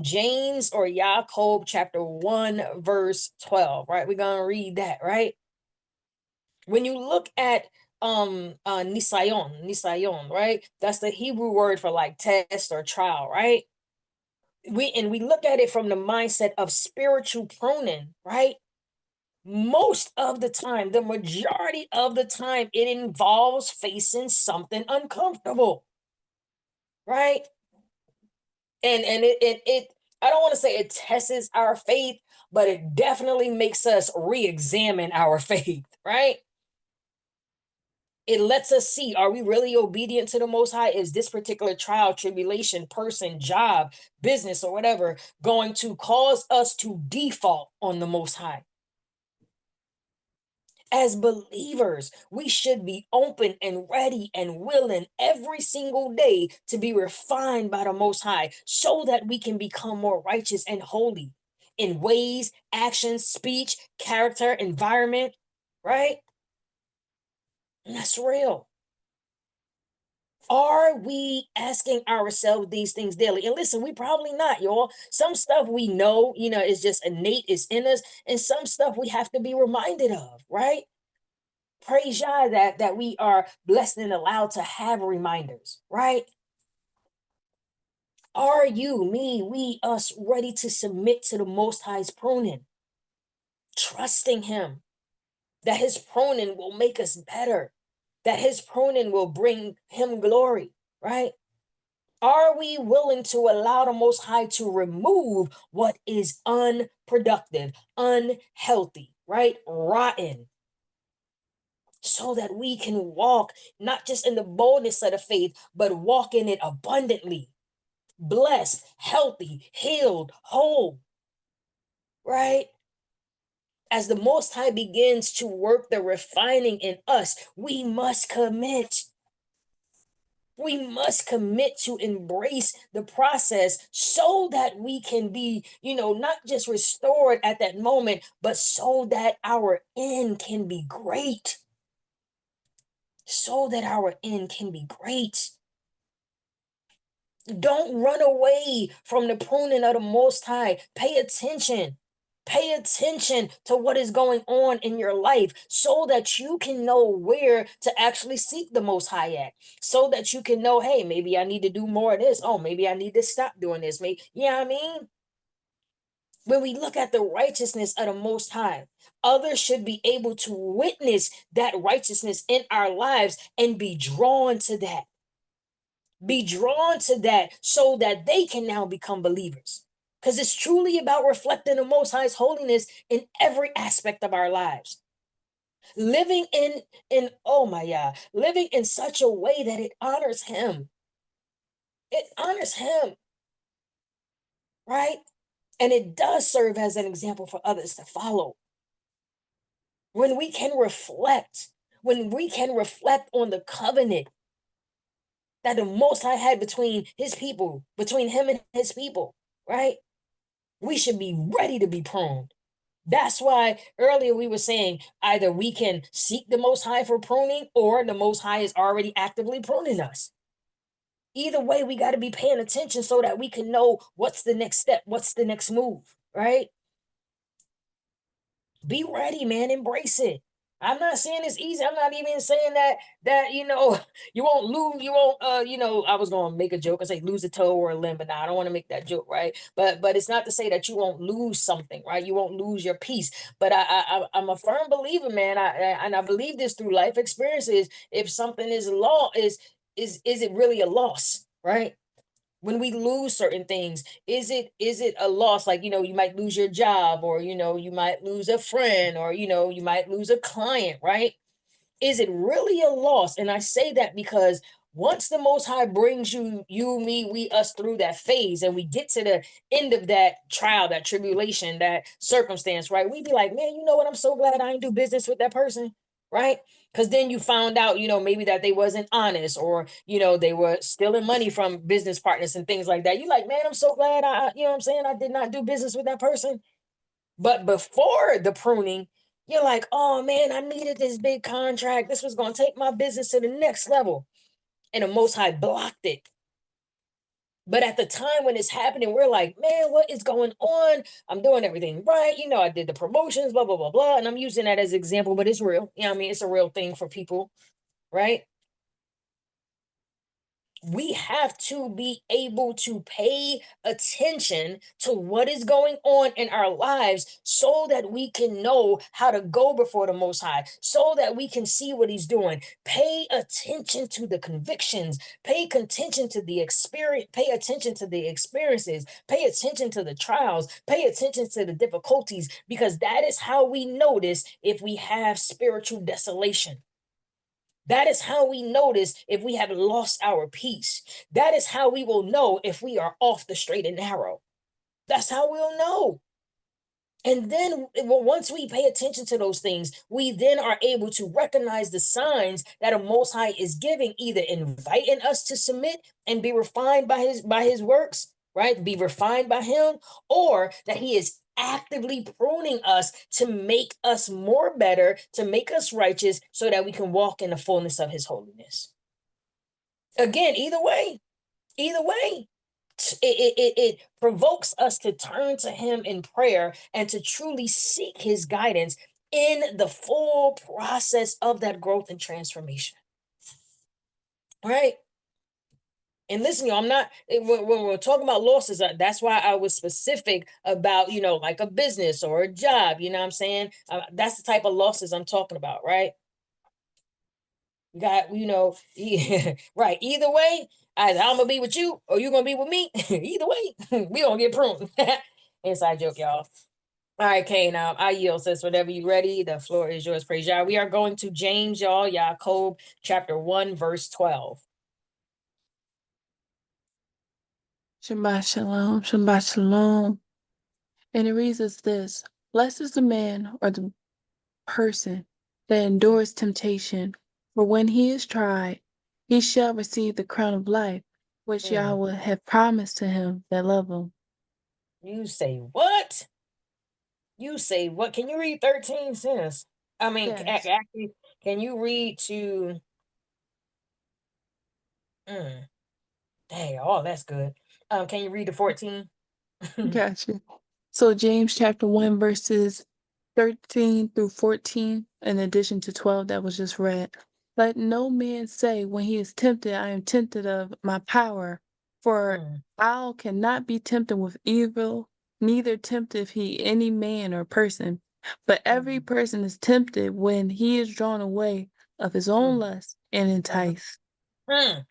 James or Jacob chapter 1 verse 12, right? We're gonna read that, right? When you look at nisayon, right? That's the Hebrew word for like test or trial, right? We look at it from the mindset of spiritual pruning, right? Most of the time, the majority of the time, it involves facing something uncomfortable, right? And it I don't want to say it tests our faith, but it definitely makes us re-examine our faith, right? It lets us see, are we really obedient to the Most High? Is this particular trial, tribulation, person, job, business, or whatever going to cause us to default on the Most High? As believers, we should be open and ready and willing every single day to be refined by the Most High so that we can become more righteous and holy in ways, actions, speech, character, environment, right? And that's real. Are we asking ourselves these things daily? And listen, we probably not, y'all. Some stuff we know, is just innate, it's in us, and some stuff we have to be reminded of, right? Praise Yah that we are blessed and allowed to have reminders, right? Are you, me, we, us ready to submit to the Most High's pruning? Trusting Him that His pruning will make us better, that His pruning will bring Him glory, right? Are we willing to allow the Most High to remove what is unproductive, unhealthy, right? Rotten, so that we can walk not just in the boldness of the faith, but walk in it abundantly, blessed, healthy, healed, whole, right? As the Most High begins to work the refining in us, we must commit. We must commit to embrace the process so that we can be, not just restored at that moment, but so that our end can be great. So that our end can be great. Don't run away from the pruning of the Most High. Pay attention. Pay attention to what is going on in your life so that you can know where to actually seek the Most High at. So that you can know, hey, maybe I need to do more of this. Oh, maybe I need to stop doing this. Maybe, you know what I mean? When we look at the righteousness of the Most High, others should be able to witness that righteousness in our lives and be drawn to that. Be drawn to that so that they can now become believers. Because it's truly about reflecting the Most High's holiness in every aspect of our lives. Living living in such a way that it honors Him. It honors Him, right? And it does serve as an example for others to follow. When we can reflect on the covenant that the Most High had between His people, between Him and His people, right? We should be ready to be pruned. That's why earlier we were saying either we can seek the Most High for pruning or the Most High is already actively pruning us. Either way, we got to be paying attention so that we can know what's the next step, what's the next move, right? Be ready, man. Embrace it. I'm not saying it's easy. I'm not even saying that you won't lose, you won't I was gonna make a joke and say lose a toe or a limb, but I don't want to make that joke, right? But it's not to say that you won't lose something, right? You won't lose your peace. But I'm a firm believer, man. I believe this through life experiences. If something is is it really a loss, right? When we lose certain things, is it a loss? Like, you might lose your job, or you might lose a friend, or you might lose a client, right? Is it really a loss? And I say that because once the Most High brings you, me, we, us through that phase, and we get to the end of that trial, that tribulation, that circumstance, right? We be like, man, you know what? I'm so glad I ain't do business with that person, right? Because then you found out, maybe that they wasn't honest, or, they were stealing money from business partners and things like that. You like, man, I'm so glad what I'm saying, I did not do business with that person. But before the pruning, you're like, oh man, I needed this big contract. This was going to take my business to the next level. And the Most High blocked it. But at the time when it's happening, we're like, man, what is going on? I'm doing everything right. I did the promotions, blah, blah, blah, blah. And I'm using that as an example, but it's real. It's a real thing for people, right? We have to be able to pay attention to what is going on in our lives so that we can know how to go before the Most High, so that we can see what He's doing. Pay attention to the convictions, pay attention to the experience, pay attention to the experiences, pay attention to the trials, pay attention to the difficulties, because that is how we notice if we have spiritual desolation. That is how we notice if we have lost our peace. That is how we will know if we are off the straight and narrow. That's how we'll know. And then once we pay attention to those things, we then are able to recognize the signs that a Most High is giving, either inviting us to submit and be refined by his works, right? Be refined by Him, or that He is actively pruning us to make us more better, to make us righteous, so that we can walk in the fullness of His holiness. Again, either way, it provokes us to turn to Him in prayer and to truly seek His guidance in the full process of that growth and transformation. Right? And listen, I'm not, when we're talking about losses, that's why I was specific about, like a business or a job, you know what I'm saying? That's the type of losses I'm talking about, right? You got, right. Either way, either I'm gonna be with you or you're gonna be with me. Either way, we gonna get pruned. Inside joke, y'all. All right, Kane. I yield, sis. Whenever you ready, the floor is yours. Praise Yah. We are going to James, y'all. Yaakov, chapter 1, verse 12. Shabbat shalom, Shabbat shalom. And it reads as this: blessed is the man or the person that endures temptation, for when he is tried, he shall receive the crown of life, which YAHWAH hath promised to him that love him. You say what? You say what? Can you read 13, sis? I mean, Yes. actually, can you read to... Dang, oh, that's good. Can you read to 14? Gotcha. So James chapter 1, verses 13 through 14, in addition to 12 that was just read. Let no man say when he is tempted, I am tempted of my power, for thou cannot be tempted with evil, neither tempteth he any man or person. But every person is tempted when he is drawn away of his own lust and enticed. Facts.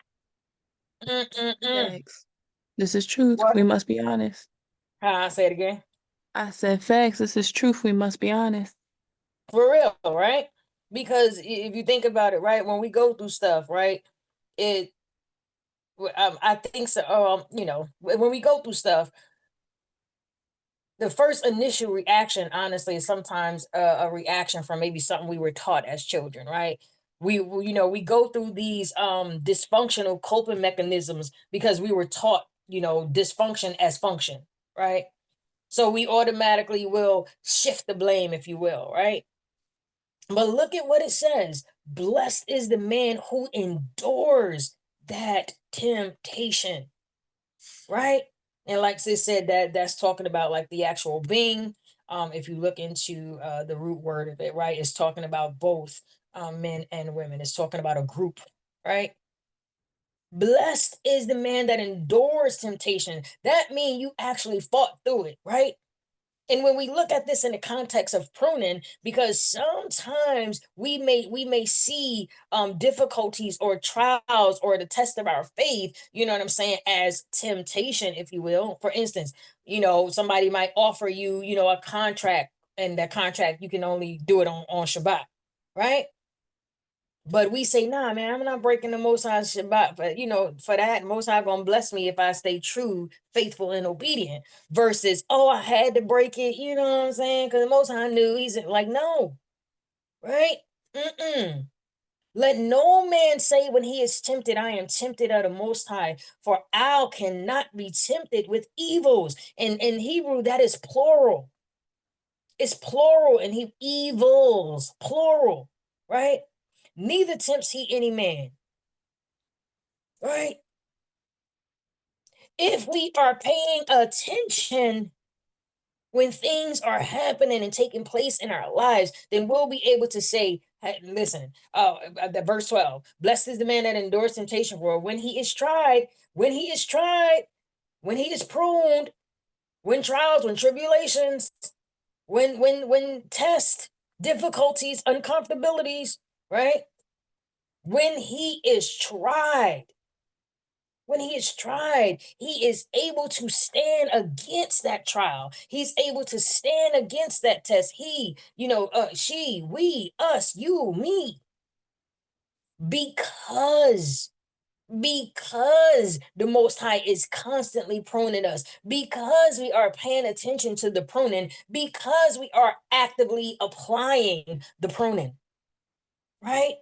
This is truth. What? We must be honest. Say it again. I said facts. This is truth. We must be honest. For real, right? Because if you think about it, right, when we go through stuff, right, I think so. When we go through stuff, the first initial reaction, honestly, is sometimes a reaction from maybe something we were taught as children, right? We go through these dysfunctional coping mechanisms because we were taught, dysfunction as function, right? So we automatically will shift the blame, if you will, right? But look at what it says. Blessed is the man who endures that temptation, right? And like sis said, that's talking about like the actual being. If you look into the root word of it, right, it's talking about both men and women. It's talking about a group, right? Blessed is the man that endures temptation. That means you actually fought through it, right? And when we look at this in the context of pruning, because sometimes we may see difficulties or trials or the test of our faith, you know what I'm saying, as temptation, if you will. For instance, somebody might offer you, a contract, and that contract you can only do it on Shabbat, right? But we say, nah, man, I'm not breaking the Most High Shabbat. But, for that, Most High going to bless me if I stay true, faithful, and obedient. Versus, oh, I had to break it, you know what I'm saying? Because the Most High knew. He's like, no, right? Let no man say when he is tempted, I am tempted of the Most High, for I cannot be tempted with evils. And in Hebrew, that is plural. It's plural, and he evils, plural, right? Neither tempts he any man, right? If we are paying attention when things are happening and taking place in our lives, then we'll be able to say, hey, listen, the verse 12, blessed is the man that endures temptation, for when he is tried, when he is pruned, when trials, when tribulations, when tests, difficulties, uncomfortabilities, right? When he is tried, he is able to stand against that trial. He's able to stand against that test. He, she, we, us, you, me, because the Most High is constantly pruning us, because we are paying attention to the pruning, because we are actively applying the pruning, right?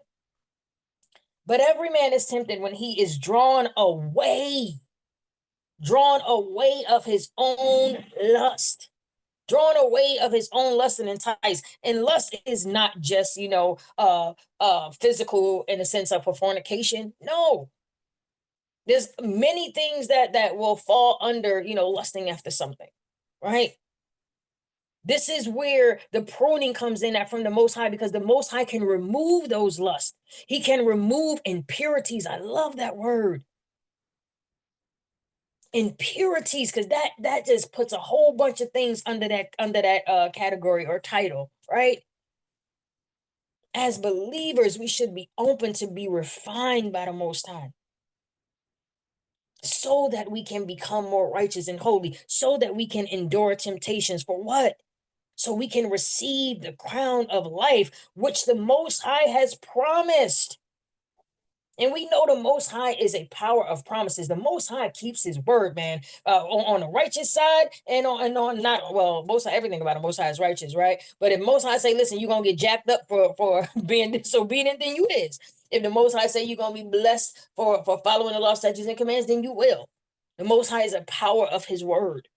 But every man is tempted when he is drawn away of his own lust. Drawn away of his own lust and enticed. And lust is not just, physical in the sense of fornication. No. There's many things that will fall under, lusting after something, right? This is where the pruning comes in from the Most High, because the Most High can remove those lusts. He can remove impurities. I love that word. Impurities, because that just puts a whole bunch of things under that category or title, right? As believers, we should be open to be refined by the Most High, so that we can become more righteous and holy, so that we can endure temptations. For what? So we can receive the crown of life, which the Most High has promised. And we know the Most High is a power of promises. The Most High keeps his word, man, on the righteous side and on not, well, most everything about the Most High is righteous, right? But if Most High say, listen, you're going to get jacked up for being disobedient, then you is. If the Most High say you're going to be blessed for following the law, statutes, and commands, then you will. The Most High is a power of his word.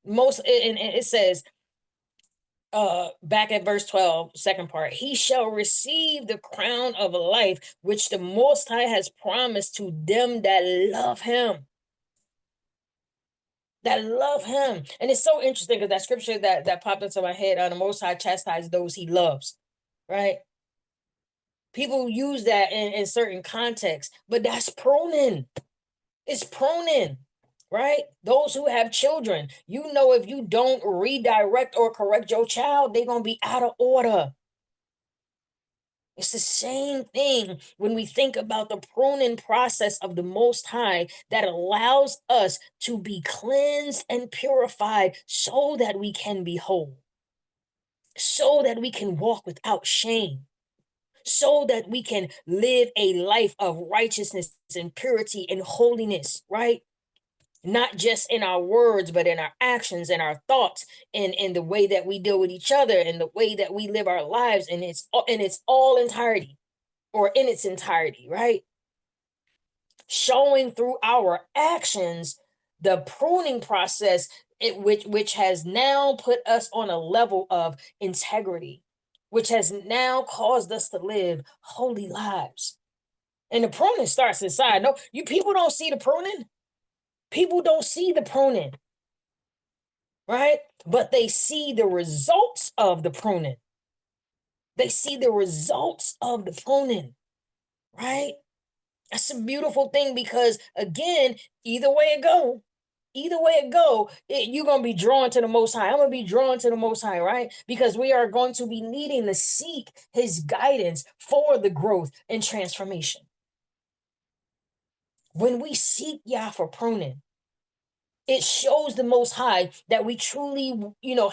And it says, back at verse 12, second part, he shall receive the crown of life, which the Most High has promised to them that love him. And it's so interesting because that scripture that popped into my head, the Most High chastise those he loves, right? People use that in certain contexts, but that's pruning. It's pruning. Right? Those who have children, if you don't redirect or correct your child, they're going to be out of order. It's the same thing when we think about the pruning process of the Most High that allows us to be cleansed and purified so that we can be whole, so that we can walk without shame, so that we can live a life of righteousness and purity and holiness, right? Not just in our words, but in our actions and our thoughts, and in the way that we deal with each other and the way that we live our lives, and it's in its entirety, right? Showing through our actions the pruning process, which has now put us on a level of integrity, which has now caused us to live holy lives. And the pruning starts inside. No, you people don't see the pruning. People don't see the pruning, right? But they see the results of the pruning. They see the results of the pruning, right? That's a beautiful thing, because again, either way it go, you're going to be drawn to the Most High. I'm going to be drawn to the Most High, right? Because we are going to be needing to seek his guidance for the growth and transformation. When we seek Yah for pruning, it shows the Most High that we truly,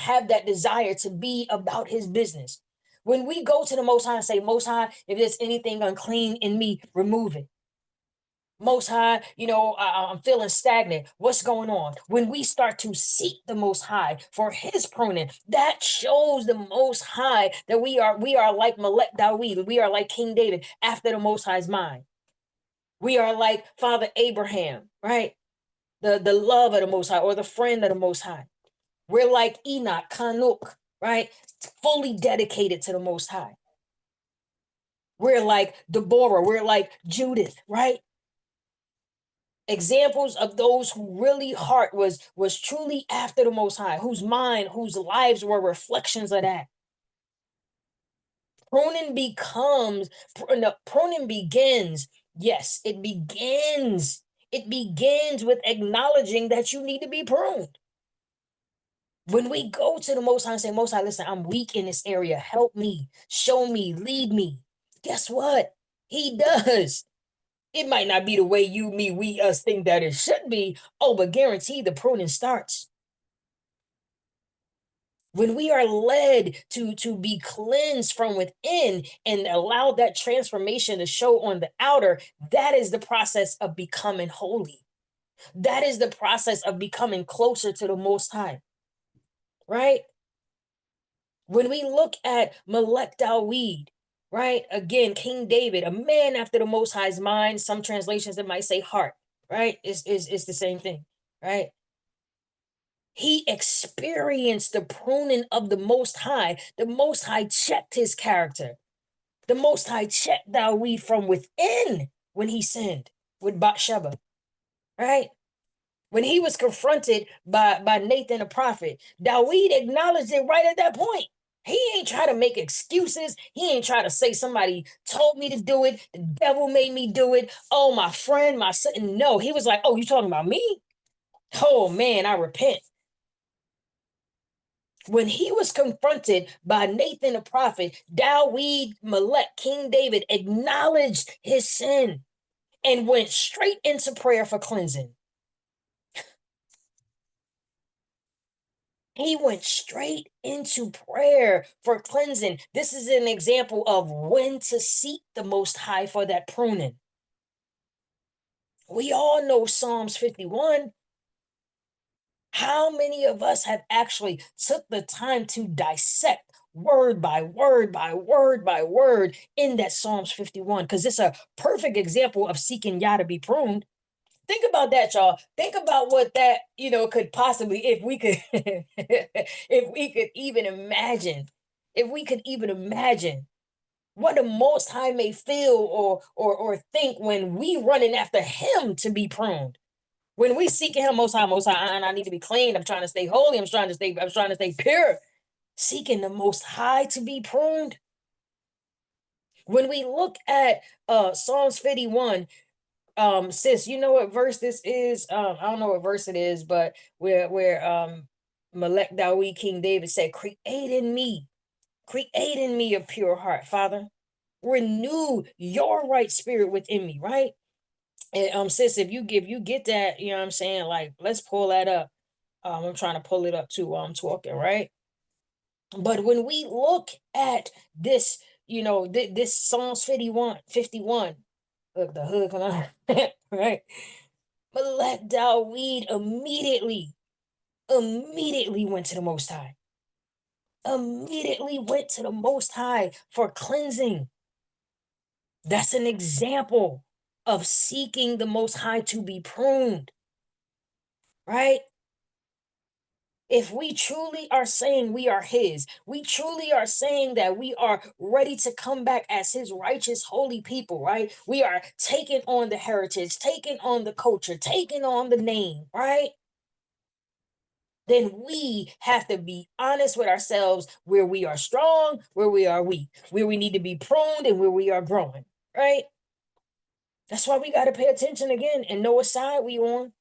have that desire to be about his business. When we go to the Most High and say, Most High, if there's anything unclean in me, remove it. Most High, I'm feeling stagnant. What's going on? When we start to seek the Most High for His pruning, that shows the Most High that we are like Melech Dawid. We are like King David after the Most High's mind. We are like Father Abraham, right? The love of the Most High, or the friend of the Most High. We're like Enoch, Kanuk, right? Fully dedicated to the Most High. We're like Deborah. We're like Judith, right? Examples of those who really heart was truly after the Most High, whose mind, whose lives were reflections of that. Pruning begins. Yes, it begins. It begins with acknowledging that you need to be pruned. When we go to the Most High and say, Most High, listen, I'm weak in this area. Help me, show me, lead me. Guess what? He does. It might not be the way you, me, we, us think that it should be. Oh, but guarantee the pruning starts. When we are led to be cleansed from within and allow that transformation to show on the outer, that is the process of becoming holy. That is the process of becoming closer to the Most High, right? When we look at Melech Dawid, right? Again, King David, a man after the Most High's mind. Some translations that might say heart, right? It's the same thing, right? He experienced the pruning of the Most High. The Most High checked his character. The Most High checked Dawid from within when he sinned with Bathsheba, right? When he was confronted by Nathan the prophet, Dawid acknowledged it right at that point. He ain't try to make excuses. He ain't try to say somebody told me to do it. The devil made me do it. Oh, my friend, my son. No, he was like, oh, you talking about me? Oh, man, I repent. When he was confronted by Nathan the prophet, Dawid, Melech, King David acknowledged his sin and went straight into prayer for cleansing. He went straight into prayer for cleansing. This is an example of when to seek the Most High for that pruning. We all know Psalms 51. How many of us have actually took the time to dissect word by word by word by word in that Psalms 51? Because it's a perfect example of seeking Yah to be pruned. Think about that, y'all. Think about what that, could possibly, if we could, if we could even imagine, what the Most High may feel or think when we running after Him to be pruned. When we seeking Him, Most High, I need to be clean. I'm trying to stay holy. I'm trying to stay pure. Seeking the Most High to be pruned. When we look at Psalms 51, sis, you know what verse this is? I don't know what verse it is, but where Melech Dawid, King David said, create in me a pure heart, Father. Renew your right spirit within me, right? And sis, if you get that, you know what I'm saying? Like, let's pull that up. I'm trying to pull it up too while I'm talking, right? But when we look at this, this Psalms 51, look, the hood come on, right? Melech Dawid immediately went to the Most High. Immediately went to the Most High for cleansing. That's an example of seeking the Most High to be pruned, right? If we truly are saying we are His, we truly are saying that we are ready to come back as His righteous, holy people, right? We are taking on the heritage, taking on the culture, taking on the name, right? Then we have to be honest with ourselves where we are strong, where we are weak, where we need to be pruned, and where we are growing, right? That's why we got to pay attention again and know what side we on,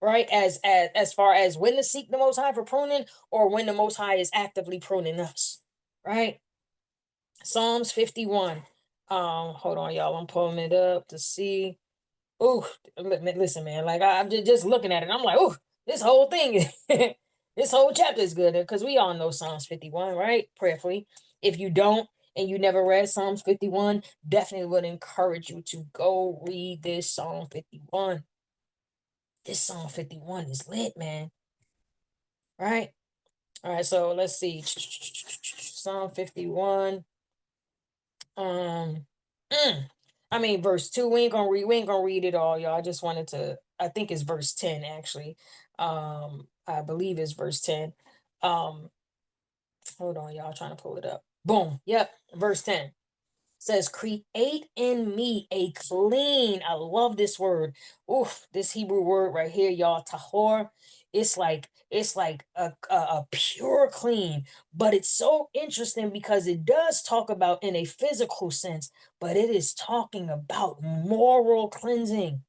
right? As far as when to seek the Most High for pruning or when the Most High is actively pruning us, right? Psalms 51. Hold on, y'all. I'm pulling it up to see. Oh, listen, man. Like I'm just looking at it. I'm like, oh, this whole thing, this whole chapter is good because we all know Psalms 51, right? Prayerfully. If you don't, and you never read Psalms 51, definitely would encourage you to go read this Psalm 51. This Psalm 51 is lit, man. Right? All right, so let's see. Psalm 51. Um, I mean, verse 2. We ain't gonna read it all, y'all. I just wanted to, I think it's verse 10 actually. I believe it's verse 10. Um, hold on, y'all, trying to pull it up. Boom. Yep, verse 10 says, create in me a clean. I love this word. Oof, this Hebrew word right here, y'all, tahor. It's like a pure clean, but it's so interesting because it does talk about in a physical sense, but it is talking about moral cleansing.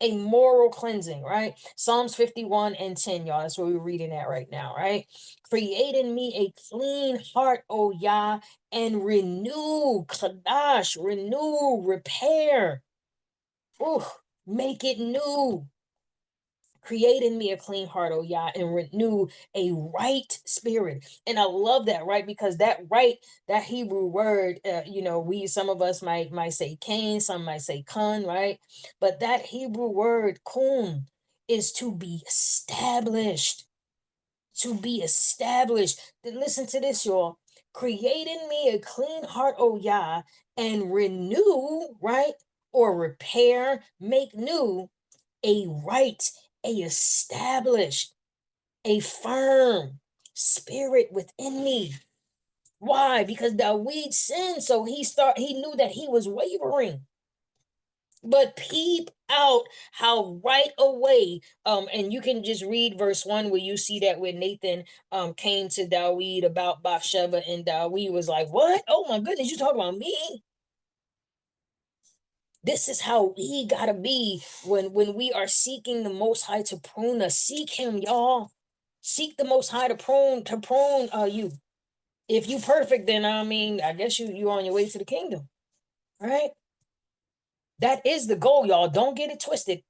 A moral cleansing, right? Psalms 51 and 10, y'all. That's what we're reading at right now, right? Create in me a clean heart, O Yah, and renew, Kadash, renew, repair. Ooh, make it new. Create in me a clean heart, O Yah, and renew a right spirit. And I love that, right? Because that right, that Hebrew word, some of us might say Cain, some might say kun, right? But that Hebrew word kun is to be established. To be established. Then listen to this, y'all. Create in me a clean heart, O Yah, and renew, right? Or repair, make new a right, a established, a firm spirit within me. Why? Because David sinned, so he knew that he was wavering. But peep out how right away, and you can just read verse 1 where you see that when Nathan came to David about Bathsheba, and David was like, what? Oh my goodness, you talking about me? This is how we gotta be when we are seeking the Most High to prune us. Seek Him, y'all. Seek the Most High to prune you. If you perfect, then I mean, I guess you on your way to the kingdom, right? That is the goal, y'all. Don't get it twisted.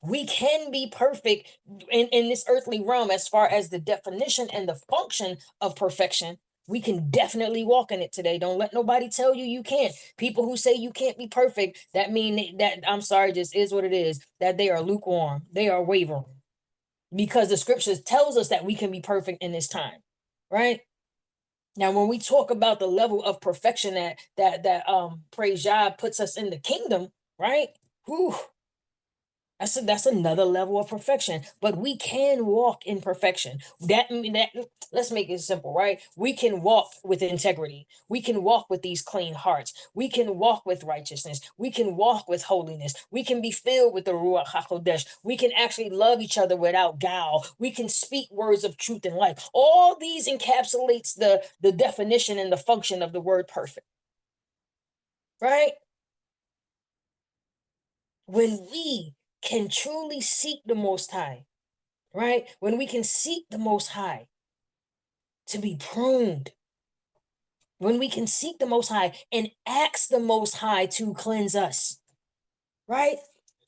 We can be perfect in this earthly realm as far as the definition and the function of perfection. We can definitely walk in it today. Don't let nobody tell you you can't. People who say you can't be perfect, that mean that, I'm sorry, just is what it is, that they are lukewarm. They are wavering. Because the scriptures tells us that we can be perfect in this time, right? Now, when we talk about the level of perfection that praise Yah puts us in the kingdom, right? Whew, that's another level of perfection, but we can walk in perfection. That let's make it simple, right? We can walk with integrity. We can walk with these clean hearts. We can walk with righteousness. We can walk with holiness. We can be filled with the Ruach HaKodesh. We can actually love each other without guile. We can speak words of truth and life. All these encapsulates the definition and the function of the word perfect, right? When we can truly seek the Most High, right? When we can seek the Most High to be pruned, when we can seek the Most High and ask the Most High to cleanse us, right?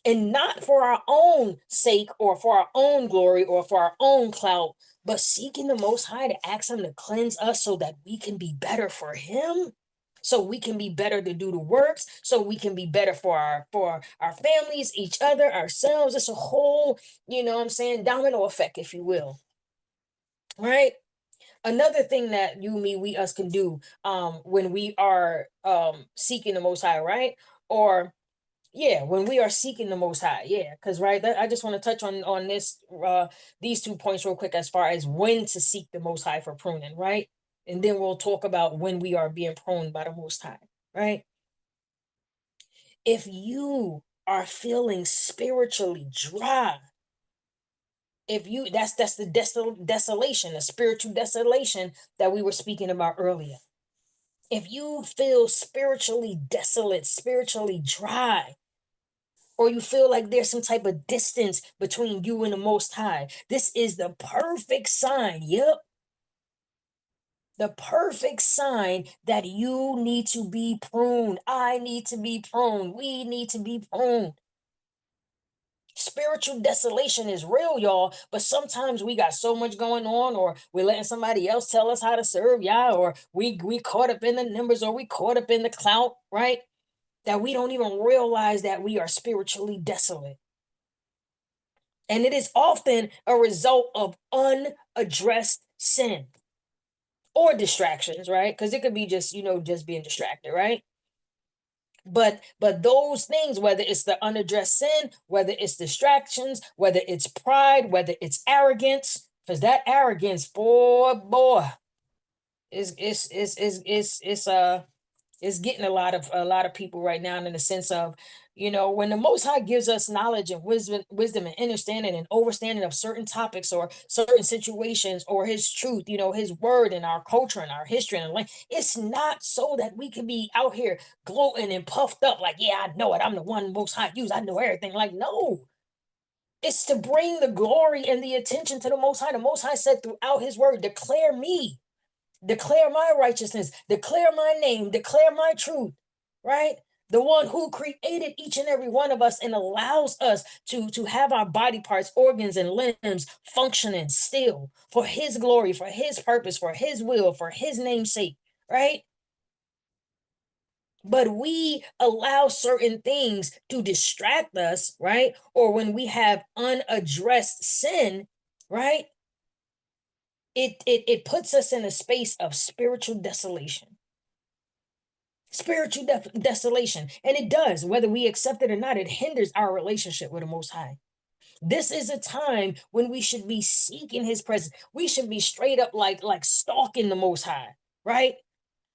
And not for our own sake or for our own glory or for our own clout, but seeking the Most High to ask Him to cleanse us so that we can be better for Him. So we can be better to do the works, so we can be better for our families, each other, ourselves. It's a whole, domino effect, if you will. Right? Another thing that you, me, we, us can do when we are seeking the Most High, right? Or yeah, when we are seeking the Most High, yeah, because right, I just want to touch on these 2 points real quick as far as when to seek the Most High for pruning, right? And then we'll talk about when we are being pruned by the Most High, right? If you are feeling spiritually dry, that's the desolation, the spiritual desolation that we were speaking about earlier. If you feel spiritually desolate, spiritually dry, or you feel like there's some type of distance between you and the Most High, this is the perfect sign. Yep. The perfect sign that you need to be pruned. I need to be pruned. We need to be pruned. Spiritual desolation is real, y'all, but sometimes we got so much going on, or we're letting somebody else tell us how to serve Yah, or we caught up in the numbers, or we caught up in the clout, right? That we don't even realize that we are spiritually desolate. And it is often a result of unaddressed sin or distractions, right? Because it could be just, just being distracted, right? But those things, whether it's the unaddressed sin, whether it's distractions, whether it's pride, whether it's arrogance, because that arrogance, boy, is getting a lot of people right now, in the sense of, when the Most High gives us knowledge and wisdom and understanding and overstanding of certain topics or certain situations, or His truth, His word and our culture and our history and like, it's not so that we can be out here gloating and puffed up like, yeah, I know it, I'm the one Most High used, I know everything. Like, no. It's to bring the glory and the attention to the Most High. The Most High said throughout His word, declare me. Declare my righteousness, declare my name, declare my truth, right? The one who created each and every one of us and allows us to have our body parts, organs, and limbs functioning still for His glory, for His purpose, for His will, for His name's sake, right? But we allow certain things to distract us, right? Or when we have unaddressed sin, right? It puts us in a space of spiritual desolation. Spiritual desolation. And it does, whether we accept it or not, it hinders our relationship with the Most High. This is a time when we should be seeking His presence. We should be straight up like stalking the Most High, right?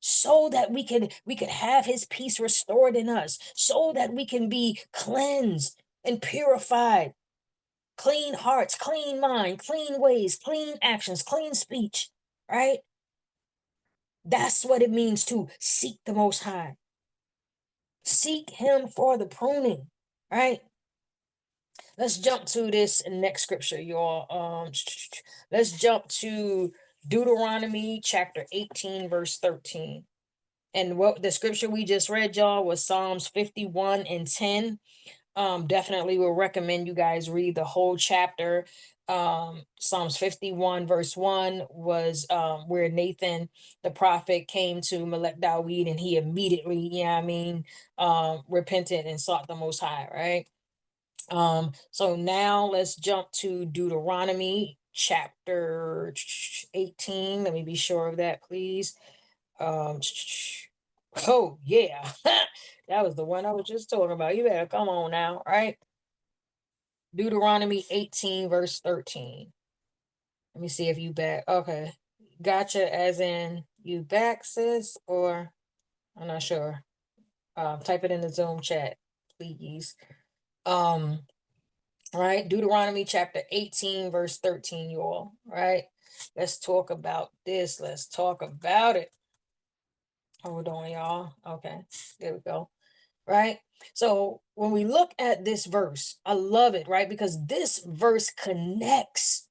So that we could have His peace restored in us, so that we can be cleansed and purified. Clean hearts, clean mind, clean ways, clean actions, clean speech, right? That's what it means to seek the Most High. Seek Him for the pruning, right? Let's jump to this next scripture, y'all. Let's jump to Deuteronomy chapter 18, verse 13. And what the scripture we just read, y'all, was Psalms 51 and 10. Definitely will recommend you guys read the whole chapter. Psalms 51 verse 1 was where Nathan the prophet came to Melech Dawid, and he immediately, repented and sought the Most High, right? So now let's jump to Deuteronomy chapter 18. Let me be sure of that, please. Oh yeah. That was the one I was just talking about. You better come on now, right? Deuteronomy 18, verse 13. Let me see if you back. Okay. Gotcha, as in you back, sis, or I'm not sure. Type it in the Zoom chat, please. Right? Deuteronomy chapter 18, verse 13, you all. Right? Let's talk about this. Let's talk about it. Hold on, y'all. Okay. There we go. Right? So when we look at this verse, I love it, right? Because this verse connects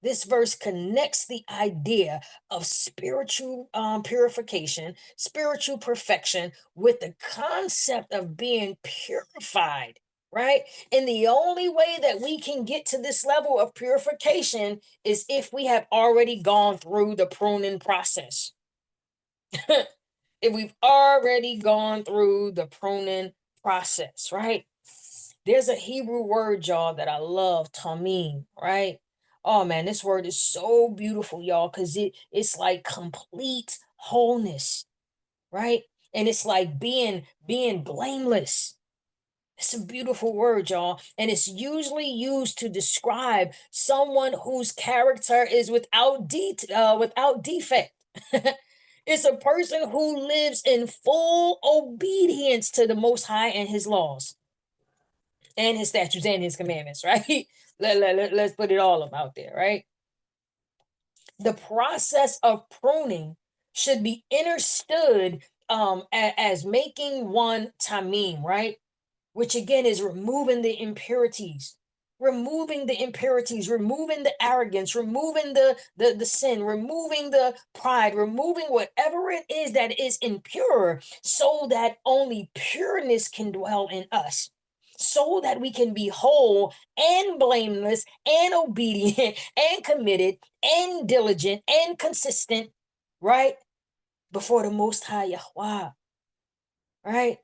the idea of spiritual purification, spiritual perfection, with the concept of being purified, right? And the only way that we can get to this level of purification is if we have already gone through the pruning process. If we've already gone through the pruning process, right? There's a Hebrew word, y'all, that I love, tamim, right? Oh man, this word is so beautiful, y'all, because it's like complete wholeness, right? And it's like being blameless. It's a beautiful word, y'all, and it's usually used to describe someone whose character is without defect. It's a person who lives in full obedience to the Most High and His laws and His statutes and His commandments, right? Let's put it all up out there, right? The process of pruning should be understood as making one tamim, right? Which again is removing the impurities, removing the arrogance, removing the sin, removing the pride, removing whatever it is that is impure, so that only pureness can dwell in us. so that we can be whole and blameless and obedient and committed and diligent and consistent, right? Before the Most High YAHWH, right?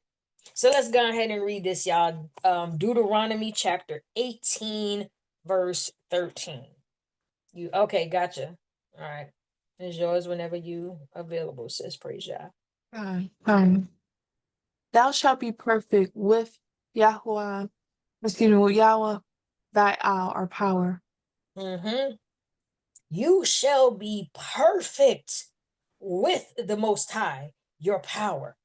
So let's go ahead and read this, y'all. Deuteronomy chapter 18, verse 13. You okay, gotcha. All right. It's yours whenever you available, sis. Praise Yah. Thou shalt be perfect with Yahweh, with Yahweh, thy or power. Mm-hmm. You shall be perfect with the Most High, your power.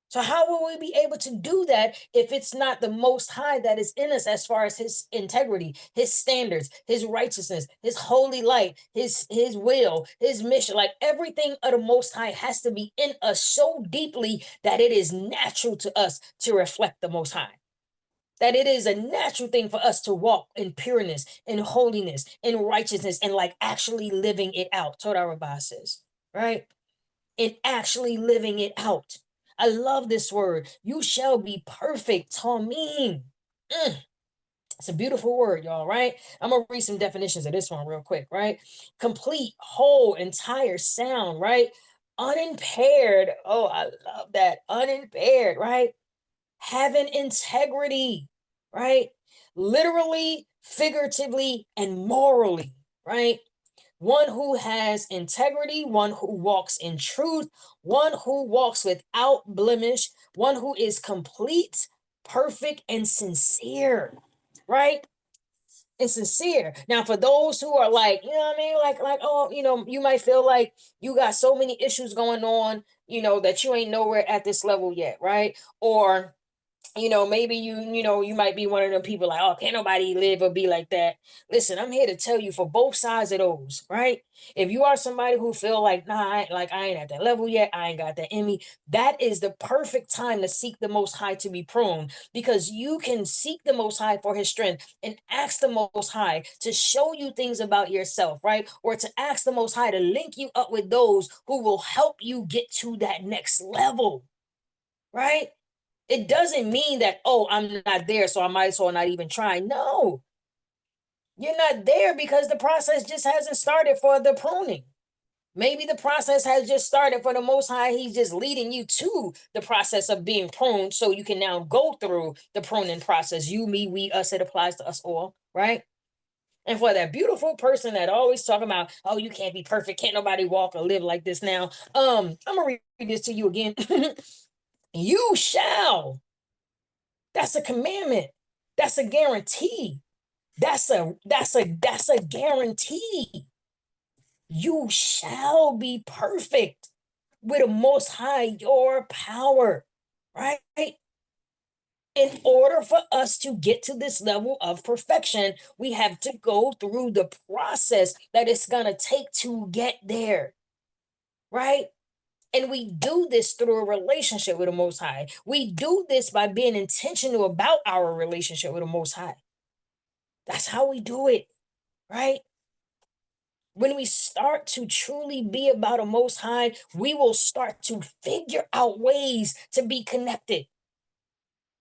So how will we be able to do that if it's not the Most High that is in us, as far as his integrity, his standards, his righteousness, his holy light, his will, his mission? Like, everything of the Most High has to be in us so deeply that it is natural to us to reflect the Most High. That it is a natural thing for us to walk in pureness, in holiness, in righteousness, and like actually living it out. Torah Rabbah says, right? And actually living it out. I love this word. You shall be perfect, Tamim. It's a beautiful word, y'all, right? I'm going to read some definitions of this one real quick, right? Complete, whole, entire, sound, right? Unimpaired. Oh, I love that. Unimpaired, right? Having integrity, right? Literally, figuratively, and morally, right? One who has integrity, one who walks in truth, one who walks without blemish, one who is complete, perfect, and sincere, right? And sincere. Now, for those who are like, you know what I mean? Like, oh, you might feel like you got so many issues going on, that you ain't nowhere at this level yet, right? Or maybe you might be one of them people like, oh, can't nobody live or be like that. Listen, I'm here to tell you, for both sides of those, right? If you are somebody who feel like, nah, I ain't at that level yet, I ain't got that in me, that is the perfect time to seek the Most High to be pruned, because you can seek the Most High for his strength and ask the Most High to show you things about yourself, right? Or to ask the Most High to link you up with those who will help you get to that next level, right? It doesn't mean that, oh, I'm not there, so I might as well not even try. No, you're not there because the process just hasn't started for the pruning. Maybe the process has just started for the Most High. He's just leading you to the process of being pruned so you can now go through the pruning process. You, me, we, us, it applies to us all, right? And for that beautiful person that always talking about, oh, you can't be perfect, can't nobody walk or live like this now. I'm gonna read this to you again. You shall. That's a commandment. That's a guarantee. That's a guarantee. You shall be perfect with the Most High, your power, right? In order for us to get to this level of perfection, we have to go through the process that it's going to take to get there, right? And we do this through a relationship with the Most High. We do this by being intentional about our relationship with the Most High. That's how we do it, right? When we start to truly be about a Most High, we will start to figure out ways to be connected,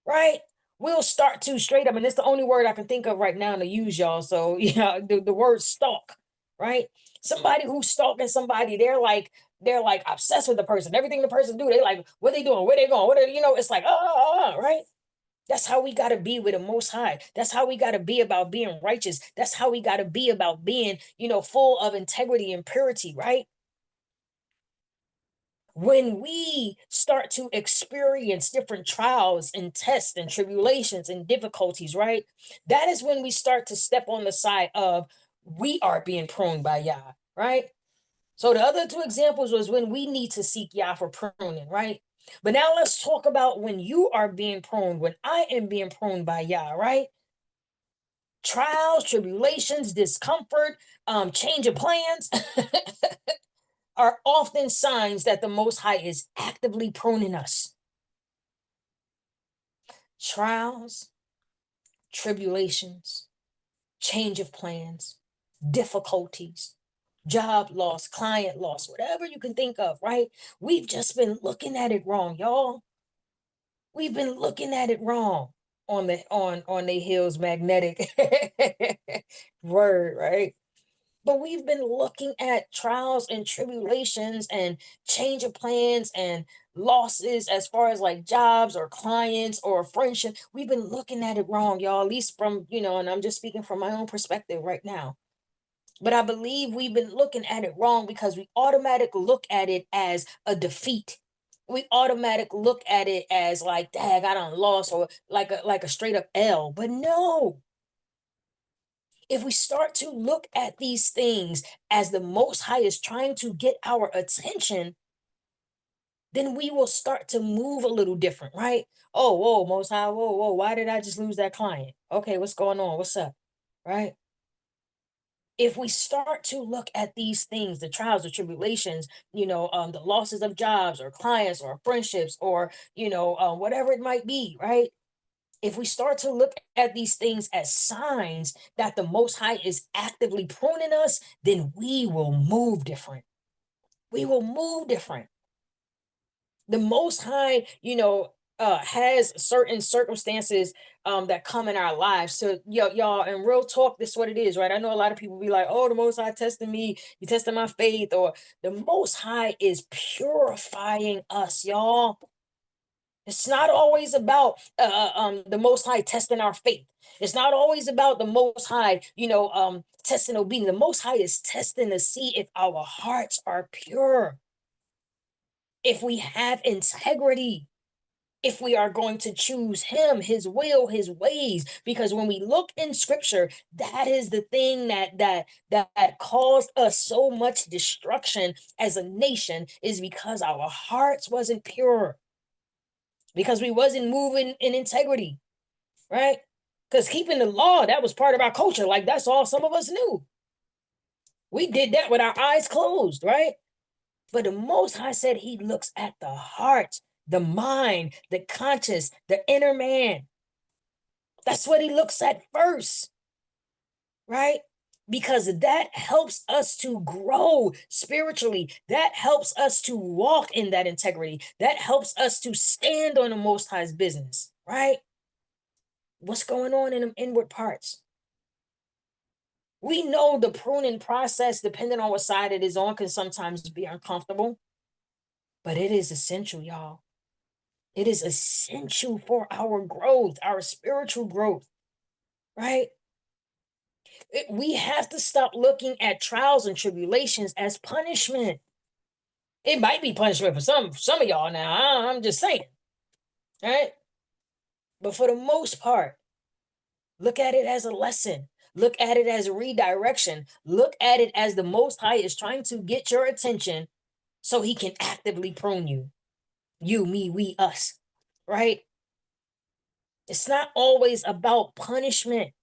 right? We'll start to straight up, and it's the only word I can think of right now to use, y'all. So, the word stalk, right? Somebody who's stalking somebody, they're like obsessed with the person. Everything the person do, they like, what they doing, where they going, it's like, right? That's how we got to be with the Most High. That's how we got to be about being righteous. That's how we got to be about being, full of integrity and purity, right? When we start to experience different trials and tests and tribulations and difficulties, right? That is when we start to step on the side of we are being pruned by Yah, right? So the other two examples was when we need to seek Yah for pruning, right? But now let's talk about when you are being pruned, when I am being pruned by Yah, right? Trials, tribulations, discomfort, change of plans are often signs that the Most High is actively pruning us. Trials, tribulations, change of plans, difficulties, job loss, client loss, whatever you can think of, right? We've just been looking at it wrong, y'all. We've been looking at it wrong on the heels magnetic word, right? But we've been looking at trials and tribulations and change of plans and losses as far as like jobs or clients or friendship. We've been looking at it wrong, y'all, at least from, and I'm just speaking from my own perspective right now. But I believe we've been looking at it wrong because we automatically look at it as a defeat. We automatically look at it as like, dag, I done lost, or like a straight up L. But no, if we start to look at these things as the Most High is trying to get our attention, then we will start to move a little different, right? Oh, whoa, Most High, whoa, why did I just lose that client? Okay, what's going on? What's up? Right? If we start to look at these things, the trials, the tribulations, the losses of jobs or clients or friendships or, whatever it might be, right? If we start to look at these things as signs that the Most High is actively pruning us, then we will move different. We will move different. The Most High, has certain circumstances that come in our lives. So y'all, in real talk, this is what it is, right? I know a lot of people be like, oh, the Most High testing me, you testing my faith, or the Most High is purifying us, y'all. It's not always about the Most High testing our faith. It's not always about the Most High, testing obedience. The Most High is testing to see if our hearts are pure, if we have integrity, if we are going to choose him, his will, his ways. Because when we look in scripture, that is the thing that caused us so much destruction as a nation, is because our hearts wasn't pure, because we wasn't moving in integrity, right? Because keeping the law, that was part of our culture. Like, that's all some of us knew. We did that with our eyes closed, right? But the Most High said he looks at the heart, the mind, the conscience, the inner man. That's what he looks at first, right? Because that helps us to grow spiritually. That helps us to walk in that integrity. That helps us to stand on the Most High's business, right? What's going on in them inward parts? We know the pruning process, depending on what side it is on, can sometimes be uncomfortable, but it is essential, y'all. It is essential for our growth, our spiritual growth, right? We have to stop looking at trials and tribulations as punishment. It might be punishment for some of y'all now. I'm just saying, right? But for the most part, look at it as a lesson. Look at it as a redirection. Look at it as the Most High is trying to get your attention so he can actively prune you. You, me, we, us, right? It's not always about punishment,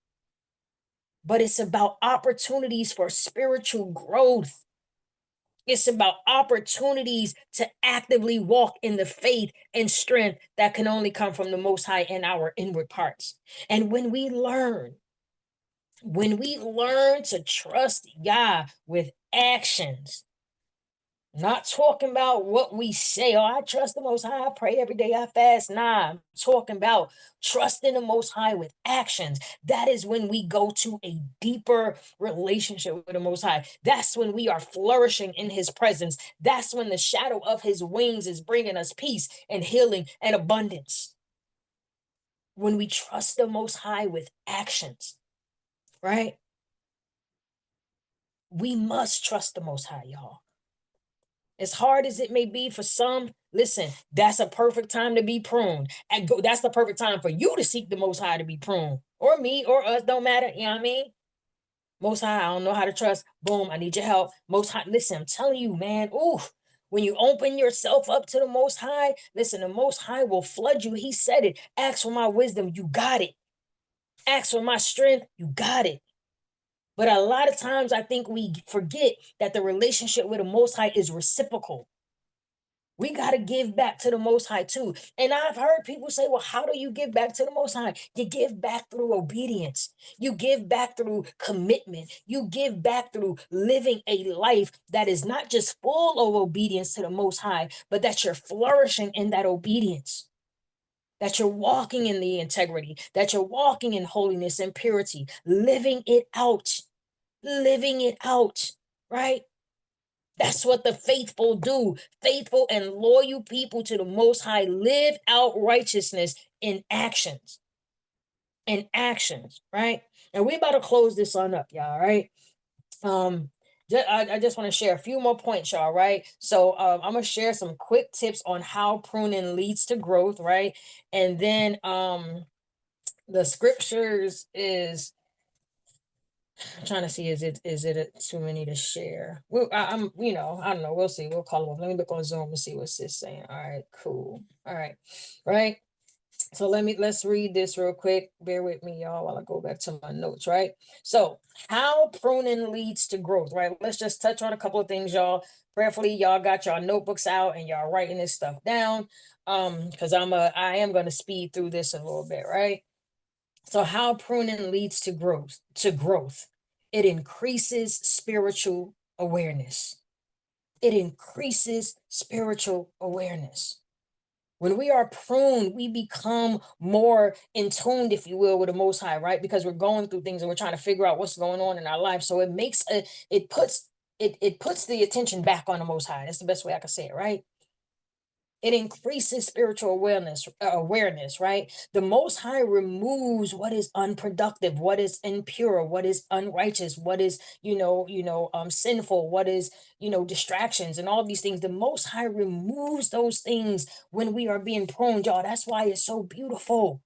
but it's about opportunities for spiritual growth. It's about opportunities to actively walk in the faith and strength that can only come from the Most High in our inward parts. And when we learn to trust Yah with actions, not talking about what we say, oh, I trust the Most High, I pray every day, I fast. Nah, I'm talking about trusting the Most High with actions. That is when we go to a deeper relationship with the Most High. That's when we are flourishing in his presence. That's when the shadow of his wings is bringing us peace and healing and abundance. When we trust the Most High with actions, right? We must trust the Most High, y'all. As hard as it may be for some, listen, that's a perfect time to be pruned. And that's the perfect time for you to seek the Most High to be pruned. Or me, or us, don't matter, you know what I mean? Most High, I don't know how to trust. Boom, I need your help. Most High, listen, I'm telling you, man, when you open yourself up to the Most High, listen, the Most High will flood you. He said it. Ask for my wisdom, you got it. Ask for my strength, you got it. But a lot of times I think we forget that the relationship with the Most High is reciprocal. We got to give back to the Most High too. And I've heard people say, well, how do you give back to the Most High? You give back through obedience. You give back through commitment. You give back through living a life that is not just full of obedience to the Most High, but that you're flourishing in that obedience. that you're walking in the integrity, that you're walking in holiness and purity, living it out, right? That's what the faithful do. Faithful and loyal people to the Most High live out righteousness in actions, right? And we about to close this on up, y'all, right? I just want to share a few more points, y'all, right? So I'm gonna share some quick tips on how pruning leads to growth, right? And then the scriptures is, I'm trying to see, is it too many to share? Well, I'm, I don't know. We'll see. We'll call them. Let me look on Zoom and see what's this saying. All right, cool. All right. So let's read this real quick. Bear with me, y'all, while I go back to my notes, right? So how pruning leads to growth, right? Let's just touch on a couple of things, y'all. Prayerfully, y'all got y'all notebooks out and y'all writing this stuff down. Because I am gonna speed through this a little bit, right? So how pruning leads to growth. It increases spiritual awareness. It increases spiritual awareness. When we are pruned, we become more in tuned, if you will, with the Most High, right? Because we're going through things and we're trying to figure out what's going on in our life. So it puts the attention back on the Most High. That's the best way I can say it, right? It increases spiritual awareness, right? The Most High removes what is unproductive, what is impure, what is unrighteous, what is, sinful, what is, distractions and all these things. The Most High removes those things when we are being pruned, y'all. That's why it's so beautiful.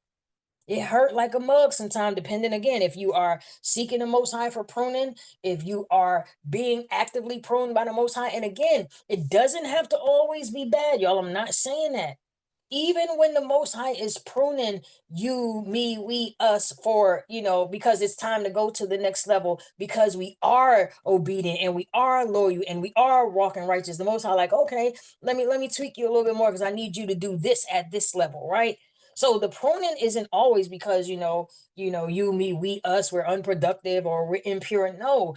It hurt like a mug sometimes, depending again, if you are seeking the Most High for pruning, if you are being actively pruned by the Most High. And again, it doesn't have to always be bad, y'all. I'm not saying that. Even when the Most High is pruning you, me, we, us for, because it's time to go to the next level, because we are obedient and we are loyal and we are walking righteous. The Most High, like, okay, let me tweak you a little bit more because I need you to do this at this level, right? So the pruning isn't always because, you, me, we, us, we're unproductive or we're impure. No,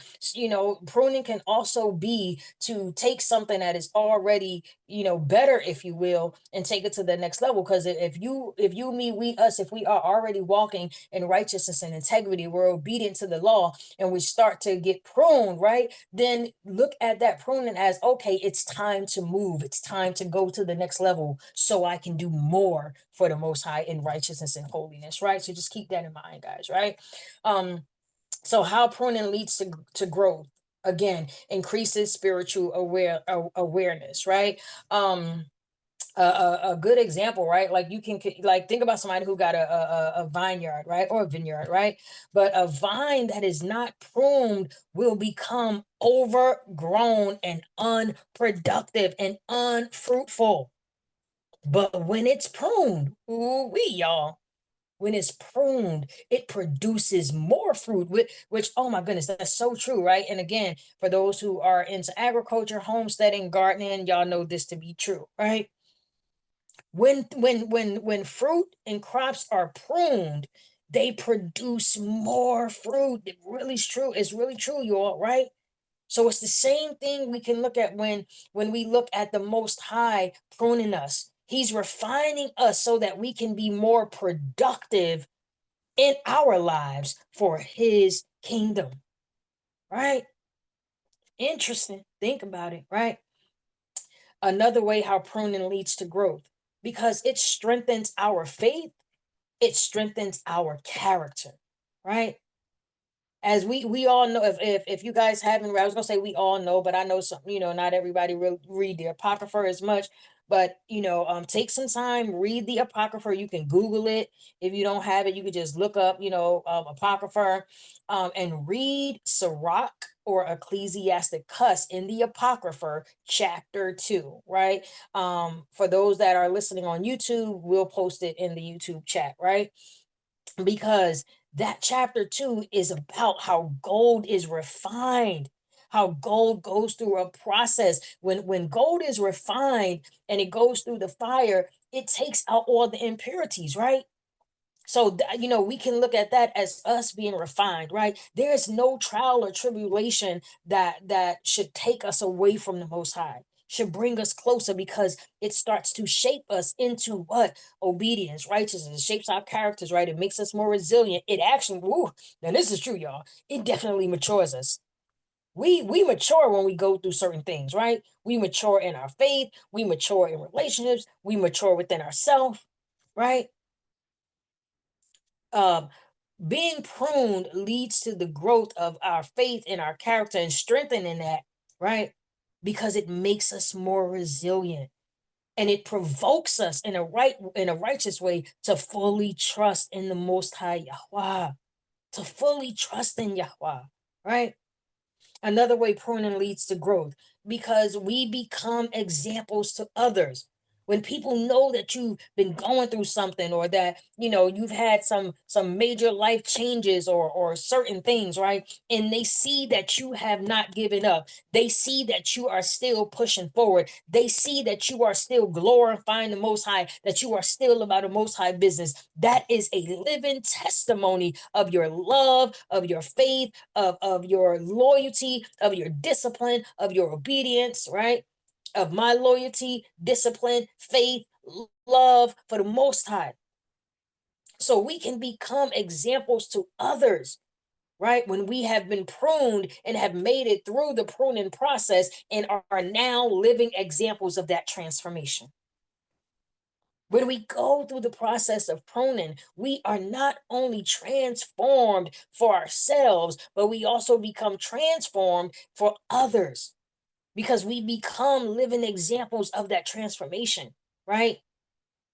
pruning can also be to take something that is already, better, if you will, and take it to the next level. Because if you, me, we, us, if we are already walking in righteousness and integrity, we're obedient to the law, and we start to get pruned, right? Then look at that pruning as, okay, it's time to move. It's time to go to the next level so I can do more for the Most High in righteousness and holiness, right? So just keep that in mind, guys, right? So how pruning leads to growth, again, increases spiritual awareness, right? A good example, right? Like you can like think about somebody who got a vineyard, right? Or a vineyard, right? But a vine that is not pruned will become overgrown and unproductive and unfruitful. But when it's pruned, y'all, when it's pruned, it produces more fruit, which, oh my goodness, that's so true, right? And again, for those who are into agriculture, homesteading, gardening, y'all know this to be true, right? When fruit and crops are pruned, they produce more fruit. It really is true. It's really true, y'all, right? So it's the same thing we can look at when we look at the Most High pruning us. He's refining us so that we can be more productive in our lives for his kingdom, right? Interesting. Think about it, right? Another way how pruning leads to growth, because it strengthens our faith, it strengthens our character, right? As we all know, if you guys haven't read, I was gonna say we all know, but I know some, not everybody read the Apocrypha as much. But take some time, read the Apocrypha. You can Google it. If you don't have it, you could just look up, Apocrypha, and read Sirach or Ecclesiastic Cuss in the Apocrypha, chapter 2, right? For those that are listening on YouTube, we'll post it in the YouTube chat, right? Because that chapter 2 is about how gold is refined, how gold goes through a process. When gold is refined and it goes through the fire, it takes out all the impurities, right? So, we can look at that as us being refined, right? There is no trial or tribulation that should take us away from the Most High, should bring us closer, because it starts to shape us into what? Obedience, righteousness. It shapes our characters, right? It makes us more resilient. It actually, woo, now this is true, y'all. It definitely matures us. We mature when we go through certain things, right? We mature in our faith. We mature in relationships. We mature within ourselves, right? Um, Being pruned leads to the growth of our faith and our character and strengthening that, right? Because it makes us more resilient, and it provokes us in a righteous way to fully trust in the Most High YAHWAH, to fully trust in YAHWAH, right? Another way pruning leads to growth, because we become examples to others. When people know that you've been going through something, or that you've had some major life changes, or certain things, right? And they see that you have not given up. They see that you are still pushing forward. They see that you are still glorifying the Most High, that you are still about the Most High business. That is a living testimony of your love, of your faith, of your loyalty, of your discipline, of your obedience, right? Of my loyalty, discipline, faith, love for the Most High. So we can become examples to others, right? When we have been pruned and have made it through the pruning process and are now living examples of that transformation. When we go through the process of pruning, we are not only transformed for ourselves, but we also become transformed for others, because we become living examples of that transformation, right?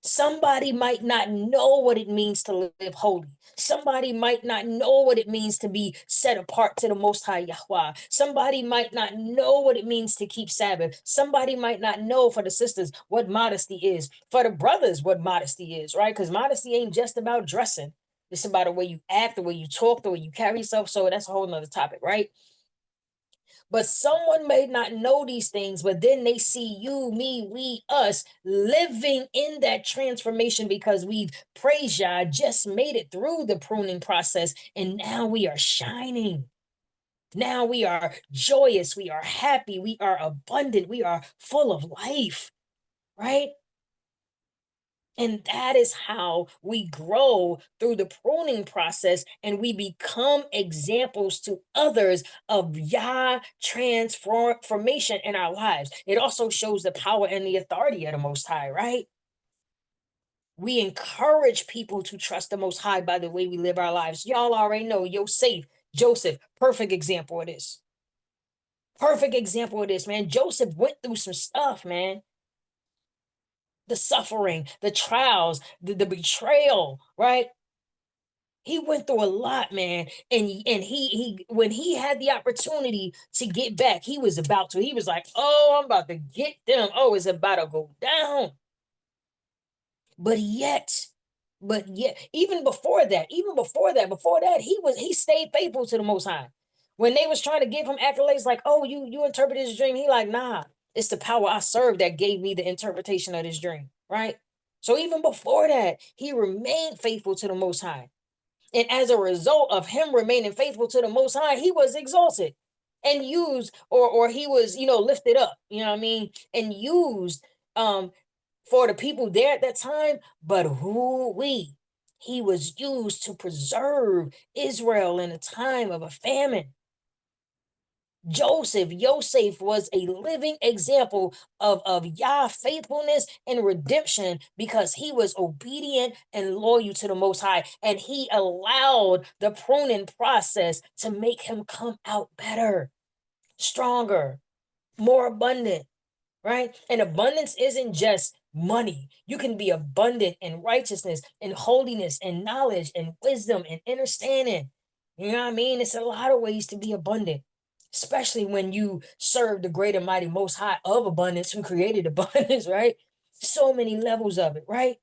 Somebody might not know what it means to live holy. Somebody might not know what it means to be set apart to the Most High YAHWAH. Somebody might not know what it means to keep Sabbath. Somebody might not know, for the sisters, what modesty is. For the brothers, what modesty is, right? Because modesty ain't just about dressing. It's about the way you act, the way you talk, the way you carry yourself. So that's a whole nother topic, right? But someone may not know these things, but then they see you, me, we, us living in that transformation, because we've, praised Yah, just made it through the pruning process, and now we are shining. Now we are joyous, we are happy, we are abundant, we are full of life, right? And that is how we grow through the pruning process, and we become examples to others of Yah transformation in our lives. It also shows the power and the authority of the Most High, right? We encourage people to trust the Most High by the way we live our lives. Y'all already know Joseph, perfect example of this. Perfect example of this, man. Joseph went through some stuff, man. The suffering, the trials, the betrayal, right? He went through a lot, man. And he when he had the opportunity to get back, he was about to. He was like, "Oh, I'm about to get them. Oh, it's about to go down." But yet, even before that, before that, he stayed faithful to the Most High. When they was trying to give him accolades, like, "Oh, you interpreted his dream," he like, "Nah, it's the power I serve that gave me the interpretation of this dream," right? So even before that, he remained faithful to the Most High. And as a result of him remaining faithful to the Most High, he was exalted and used, or he was, lifted up, you know what I mean? And used for the people there at that time. But he was used to preserve Israel in a time of a famine. Yosef was a living example of Yah faithfulness and redemption, because he was obedient and loyal to the Most High, and he allowed the pruning process to make him come out better, stronger, more abundant, right? And abundance isn't just money. You can be abundant in righteousness and holiness and knowledge and wisdom and understanding. You know what I mean? It's a lot of ways to be abundant, especially when you serve the great and mighty Most High of abundance, who created abundance, right? So many levels of it, right?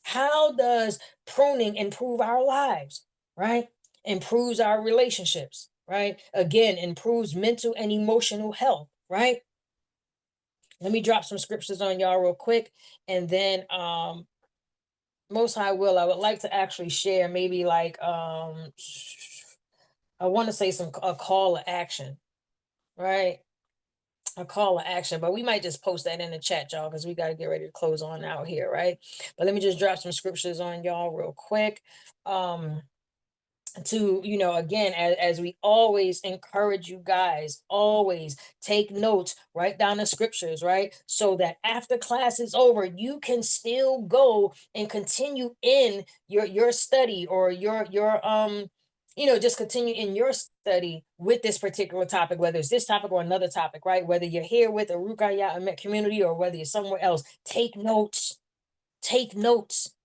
How does pruning improve our lives, right? Improves our relationships, right? Again, improves mental and emotional health, right? Let me drop some scriptures on y'all real quick, and then Most High will, I would like to actually share maybe like I want to say a call to action, right? A call to action, but we might just post that in the chat, y'all, because we got to get ready to close on out here, right? But let me just drop some scriptures on y'all real quick. To, again, as we always encourage you guys, always take notes, write down the scriptures, right? So that after class is over, you can still go and continue in your study, or your just continue in your study with this particular topic, whether it's this topic or another topic, right? Whether you're here with a Rukaya Amet community or whether you're somewhere else, take notes. Take notes,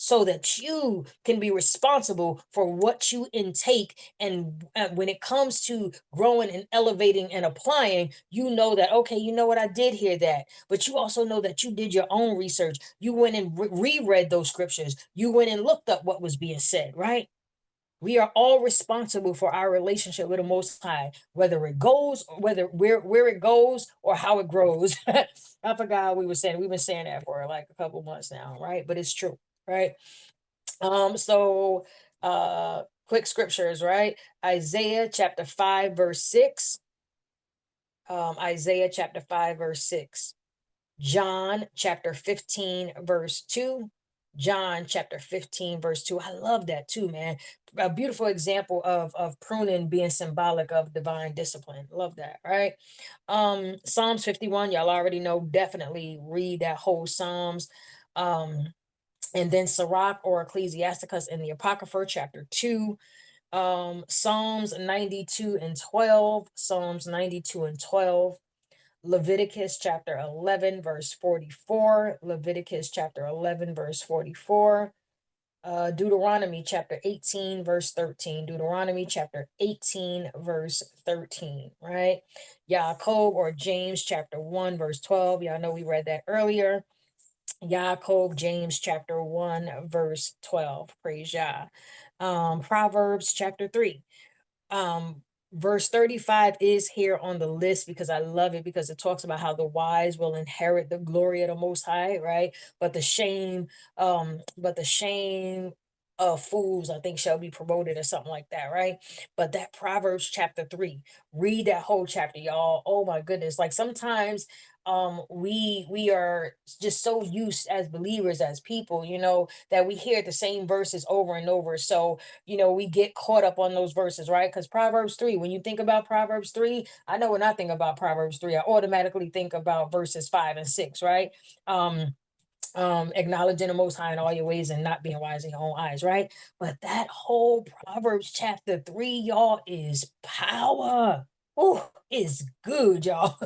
so that you can be responsible for what you intake. And when it comes to growing and elevating and applying, you know that, okay, you know what, I did hear that. But you also know that you did your own research. You went and reread those scriptures. You went and looked up what was being said, right? We are all responsible for our relationship with the Most High, whether it goes, whether where it goes, or how it grows. I forgot how we were saying. We've been saying that for like a couple months now, right? But it's true, right? So quick scriptures, right? Isaiah chapter 5, verse 6. Isaiah chapter 5, verse 6. John chapter 15, verse 2. John chapter 15, verse 2. I love that too, man. A beautiful example of pruning being symbolic of divine discipline. Love that, right? Psalms 51, y'all already know, definitely read that whole Psalms. And then Sirach or Ecclesiasticus in the Apocrypha, chapter 2. Psalms 92 and 12. Psalms 92 and 12. Leviticus chapter 11, verse 44. Leviticus chapter 11, verse 44. Deuteronomy chapter 18, verse 13. Deuteronomy chapter 18, verse 13, right? Yaakov or James chapter 1, verse 12. Y'all know we read that earlier. Yaakov, James chapter 1, verse 12. Praise Yah. Proverbs chapter 3. Verse 35 is here on the list because I love it, because it talks about how the wise will inherit the glory of the Most High, right? But the shame of fools, I think, shall be promoted, or something like that, right? But that Proverbs chapter 3, read that whole chapter, y'all. Oh my goodness. Like sometimes we are just so used as believers, as people, that we hear the same verses over and over. So we get caught up on those verses, right? Because Proverbs 3, when you think about Proverbs 3, I know when I think about Proverbs 3, I automatically think about verses 5 and 6, right? Acknowledging the Most High in all your ways and not being wise in your own eyes, right? But that whole Proverbs chapter 3, y'all, is power. Oh, it's good, y'all.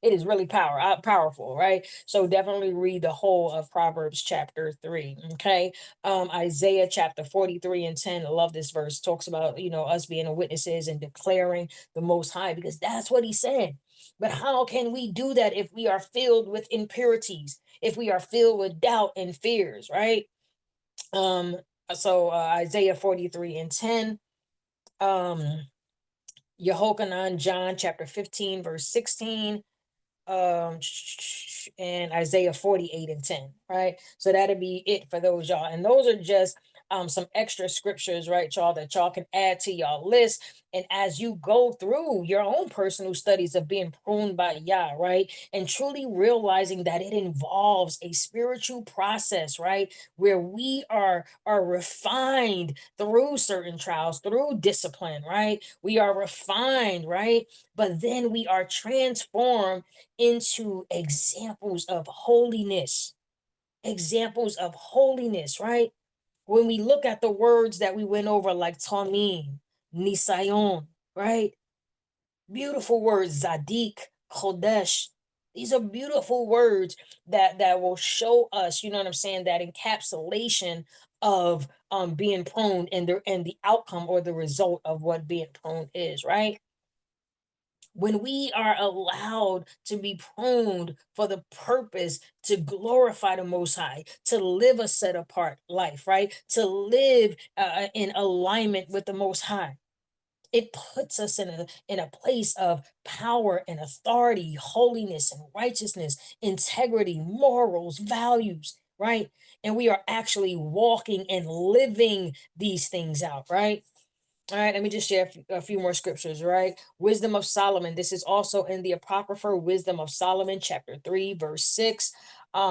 It is really powerful, right? So definitely read the whole of Proverbs chapter 3. Okay. Isaiah chapter 43 and 10. I love this verse. Talks about, us being witnesses and declaring the Most High, because that's what he said. But how can we do that if we are filled with impurities, if we are filled with doubt and fears, right? So Isaiah 43 and 10. Yehochanan, John chapter 15, verse 16. And Isaiah 48 and 10, right? So that'll be it for those, y'all. And those are just some extra scriptures, right, y'all, that y'all can add to y'all list. And as you go through your own personal studies of being pruned by Yah, right, and truly realizing that it involves a spiritual process, right, where we are refined through certain trials, through discipline, right? We are refined, right? But then we are transformed into examples of holiness. Examples of holiness, right? When we look at the words that we went over, like Tamim, Nisayon, right? Beautiful words, Zadik, Chodesh. These are beautiful words that will show us, you know what I'm saying, that encapsulation of being pruned, and the outcome or the result of what being pruned is, right? When we are allowed to be pruned for the purpose to glorify the Most High, to live a set apart life, right? To live in alignment with the Most High. It puts us in a place of power and authority, holiness and righteousness, integrity, morals, values. right? And we are actually walking and living these things out, right? All right, let me just share a few more scriptures, right? Wisdom of Solomon. This is also in the Apocrypha, Wisdom of Solomon, chapter 3, verse 6. We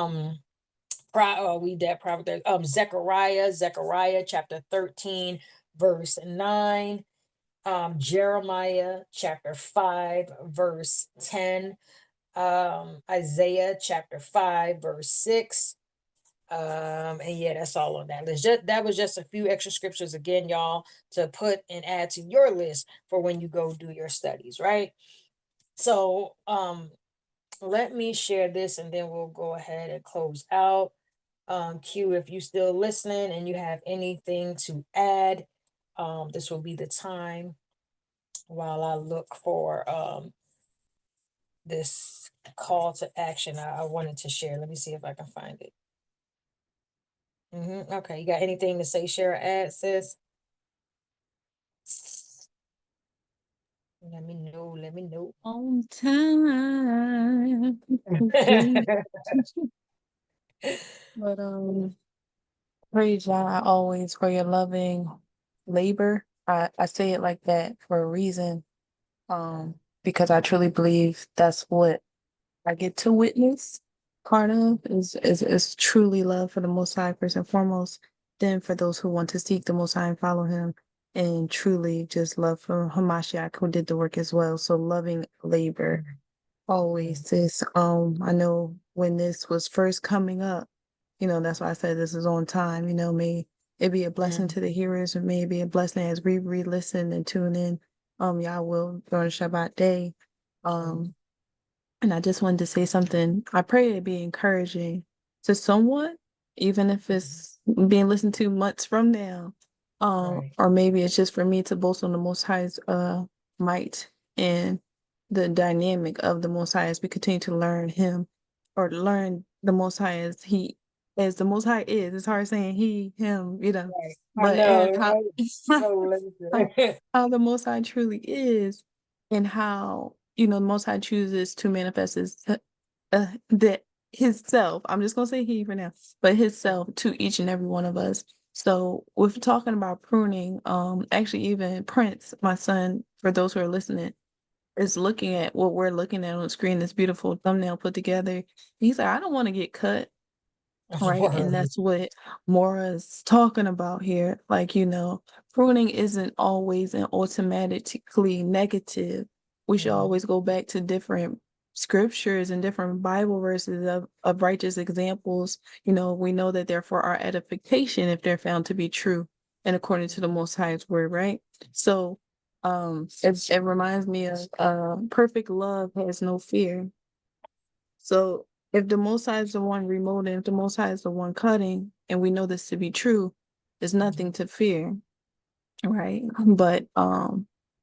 that probably Zechariah chapter 13, verse 9. Jeremiah chapter 5, verse 10. Isaiah chapter 5, verse 6. And yeah, that's all on that list. That was just a few extra scriptures again, y'all, to put and add to your list for when you go do your studies, right? So let me share this and then we'll go ahead and close out. Q, if you still listening and you have anything to add, this will be the time while I look for this call to action I wanted to share. Let me see if I can find it. Okay, you got anything to say, share, or add, sis? Let me know. Let me know. On time. Okay. But praise God always for your loving labor. I say it like that for a reason. Because I truly believe that's what I get to witness. Part of is truly love for the Most High first and foremost. Then for those who want to seek the Most High and follow Him, and truly just love for Hamashiach who did the work as well. So loving labor always is. I know when this was first coming up, that's why I said this is on time. May it be a blessing to the hearers, and may it be a blessing as we re-listen and tune in. Yahweh during Shabbat day. And I just wanted to say something. I pray it be encouraging to someone, even if it's being listened to months from now. Right. Or maybe it's just for me to boast on the Most High's might and the dynamic of the Most High as we continue to learn Him, or learn the Most High as the Most High is. It's hard saying He, Him, Right. I but know, and right? So how, listen. how the Most High truly is, and how the Most High chooses to manifest that His self. I'm just gonna say He for now, but His self to each and every one of us. So, with talking about pruning, actually, even Prince, my son, for those who are listening, is looking at what we're looking at on the screen. This beautiful thumbnail put together. He's like, I don't want to get cut. Right. And Word. that's what Maura's talking about here. Like, pruning isn't always and automatically negative. We should always go back to different scriptures and different Bible verses of righteous examples. We know that they're for our edification if they're found to be true and according to the Most High's word, right? So it reminds me of perfect love has no fear. So if the Most High is the one remoting, if the Most High is the one cutting, and we know this to be true, there's nothing to fear, right? But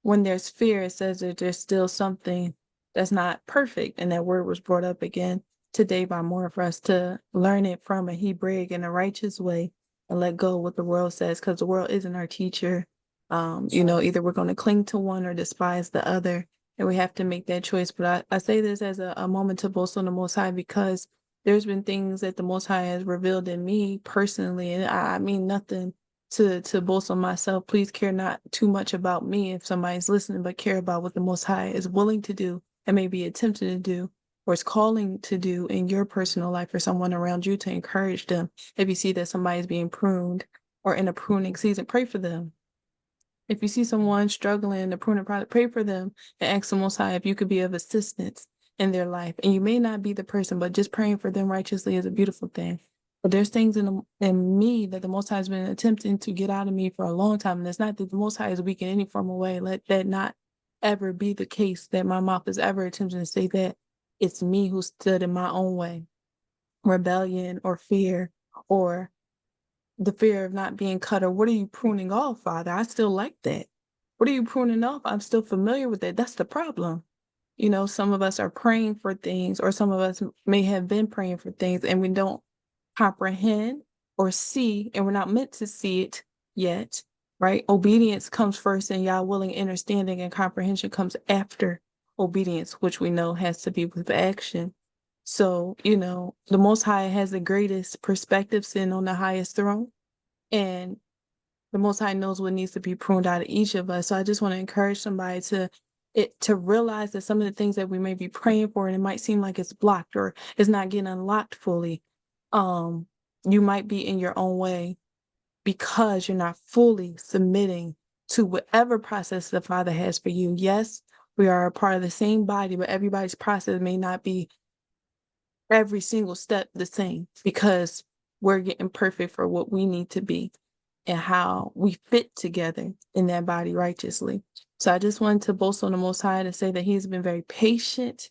when there's fear, it says that there's still something that's not perfect, and that word was brought up again today by more for us to learn it from a Hebraic in a righteous way and let go of what the world says, because the world isn't our teacher. Either we're going to cling to one or despise the other, and we have to make that choice. But I say this as a moment to boast on the Most High, because there's been things that the Most High has revealed in me personally, and I mean nothing to boast on myself. Please care not too much about me if somebody's listening, but care about what the Most High is willing to do and maybe attempting to do, or is calling to do in your personal life, or someone around you, to encourage them. If you see that somebody's being pruned or in a pruning season, pray for them. If you see someone struggling in the pruning process, pray for them and ask the Most High if you could be of assistance in their life. And you may not be the person, but just praying for them righteously is a beautiful thing. But there's things in me that the Most High has been attempting to get out of me for a long time. And it's not that the Most High is weak in any form of way. Let that not ever be the case, that my mouth is ever attempting to say that it's me who stood in my own way. Rebellion or fear, or the fear of not being cut, or what are you pruning off, Father? I still like that. What are you pruning off? I'm still familiar with that. That's the problem. Some of us are praying for things, or some of us may have been praying for things, and we don't comprehend or see, and we're not meant to see it yet, right? Obedience comes first, and Yah willing understanding and comprehension comes after obedience, which we know has to be with action. So, the Most High has the greatest perspective sitting on the highest throne. And the Most High knows what needs to be pruned out of each of us. So I just want to encourage somebody to realize that some of the things that we may be praying for, and it might seem like it's blocked or it's not getting unlocked fully. You might be in your own way because you're not fully submitting to whatever process the Father has for you. Yes, we are a part of the same body, but everybody's process may not be every single step the same because we're getting perfect for what we need to be and how we fit together in that body righteously. So I just wanted to boast on the Most High to say that he's been very patient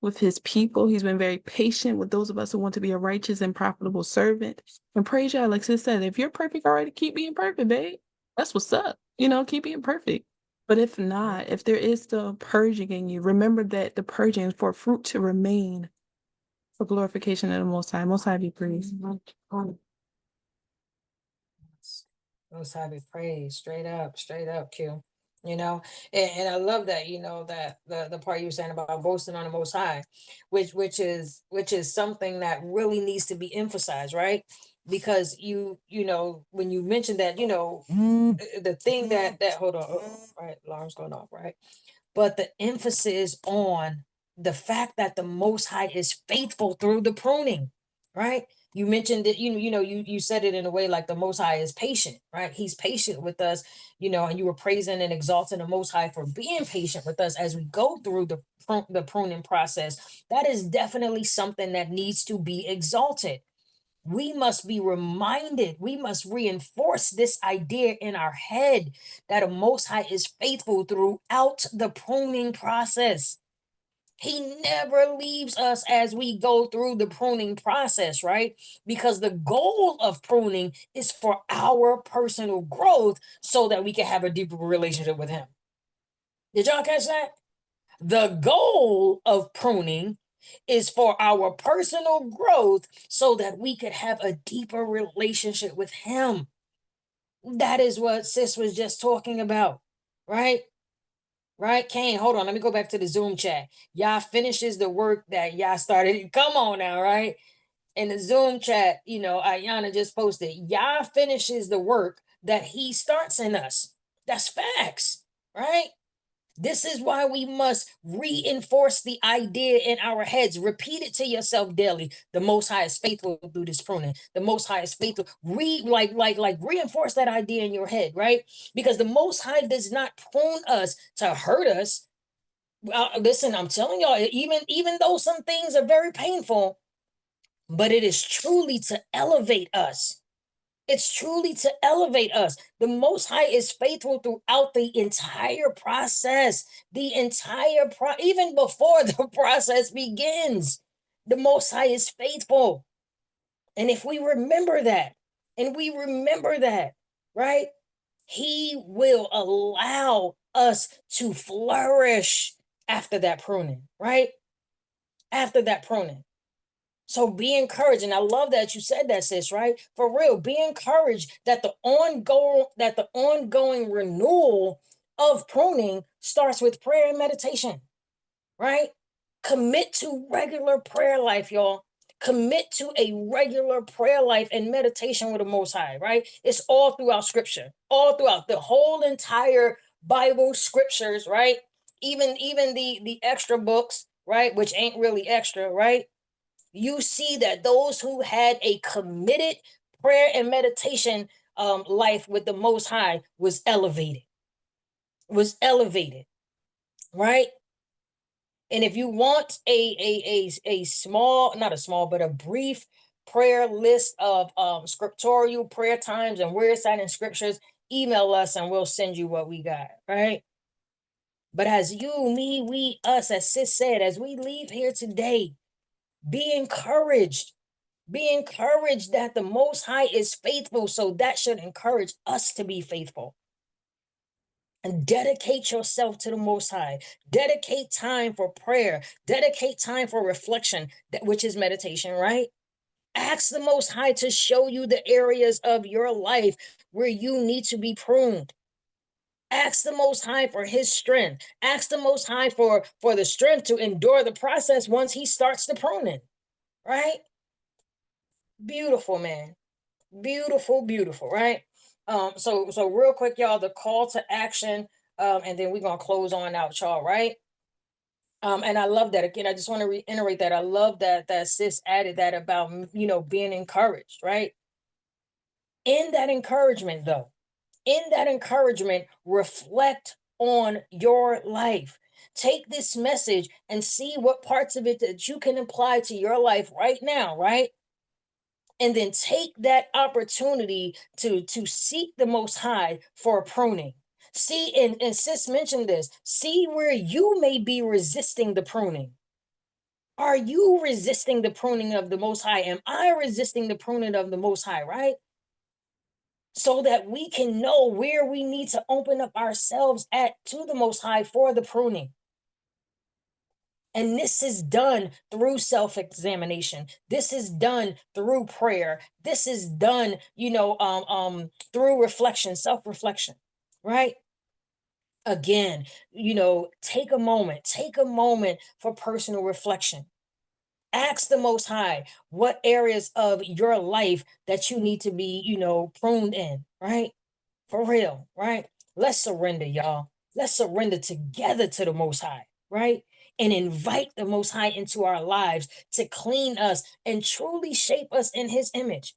with his people. He's been very patient with those of us who want to be a righteous and profitable servant. And praise you, like sis said, if you're perfect already, keep being perfect, babe. That's what's up. Keep being perfect. But if not, if there is still purging in you, remember that the purging is for fruit to remain for glorification of the Most High. Most High be praised. Most High be praised. Straight up, Q. And I love that, that the part you were saying about boasting on the Most High, which is something that really needs to be emphasized, right? Because when you mentioned that, the thing that hold on, right, alarm's going off, right? But the emphasis on the fact that the Most High is faithful through the pruning, right? You mentioned that, you said it in a way like the Most High is patient, right? He's patient with us, and you were praising and exalting the Most High for being patient with us as we go through the pruning process. That is definitely something that needs to be exalted. We must be reminded, we must reinforce this idea in our head that a Most High is faithful throughout the pruning process. He never leaves us as we go through the pruning process, right? Because the goal of pruning is for our personal growth so that we can have a deeper relationship with him. Did y'all catch that? The goal of pruning is for our personal growth so that we could have a deeper relationship with him. That is what sis was just talking about, right? Right, Kane, hold on. Let me go back to the Zoom chat. Y'all finishes the work that y'all started. Come on now, right? In the Zoom chat, Ayana just posted, Yah finishes the work that he starts in us. That's facts, right? This is why we must reinforce the idea in our heads. Repeat it to yourself daily. The Most High is faithful through this pruning. The Most High is faithful. Reinforce that idea in your head, right? Because the Most High does not prune us to hurt us. Listen, I'm telling y'all, even though some things are very painful, but it is truly to elevate us. It's truly to elevate us. The Most High is faithful throughout the entire process, even before the process begins. The Most High is faithful. And if we remember that, right, he will allow us to flourish after that pruning, right? After that pruning. So be encouraged, and I love that you said that, sis, right? For real, be encouraged that the ongoing renewal of pruning starts with prayer and meditation, right? Commit to regular prayer life, y'all. Commit to a regular prayer life and meditation with the Most High, right? It's all throughout Scripture, all throughout the whole entire Bible scriptures, right? Even the extra books, right? Which ain't really extra, right? You see that those who had a committed prayer and meditation life with the Most High was elevated, right? And if you want a small, not a small, but a brief prayer list of scriptorial prayer times and where it's at in scriptures, email us and we'll send you what we got, right? But as you, me, we, us, as sis said, as we leave here today, be encouraged. Be encouraged that the Most High is faithful, so that should encourage us to be faithful. And dedicate yourself to the Most High. Dedicate time for prayer. Dedicate time for reflection, which is meditation, right? Ask the Most High to show you the areas of your life where you need to be pruned. Ask the Most High for his strength. Ask the Most High for the strength to endure the process once he starts the pruning. right? Beautiful, man. Beautiful, beautiful, right? So real quick, y'all, the call to action, and then we're gonna close on out, y'all, right? And I love that. Again, I just want to reiterate that. I love that sis added that about, being encouraged, right? In that encouragement, though, reflect on your life. Take this message and see what parts of it that you can apply to your life right now, right? And then take that opportunity to seek the Most High for pruning. See, and sis mentioned this, see where you may be resisting the pruning. Are you resisting the pruning of the Most High? Am I resisting the pruning of the Most High, right? So that we can know where we need to open up ourselves to the Most High for the pruning. And this is done through self-examination. This is done through prayer. This is done, through reflection, self-reflection, right? Again, take a moment for personal reflection. Ask the Most High what areas of your life that you need to be, pruned in, right? For real, right? Let's surrender, y'all. Let's surrender together to the Most High, right? And invite the Most High into our lives to clean us and truly shape us in His image.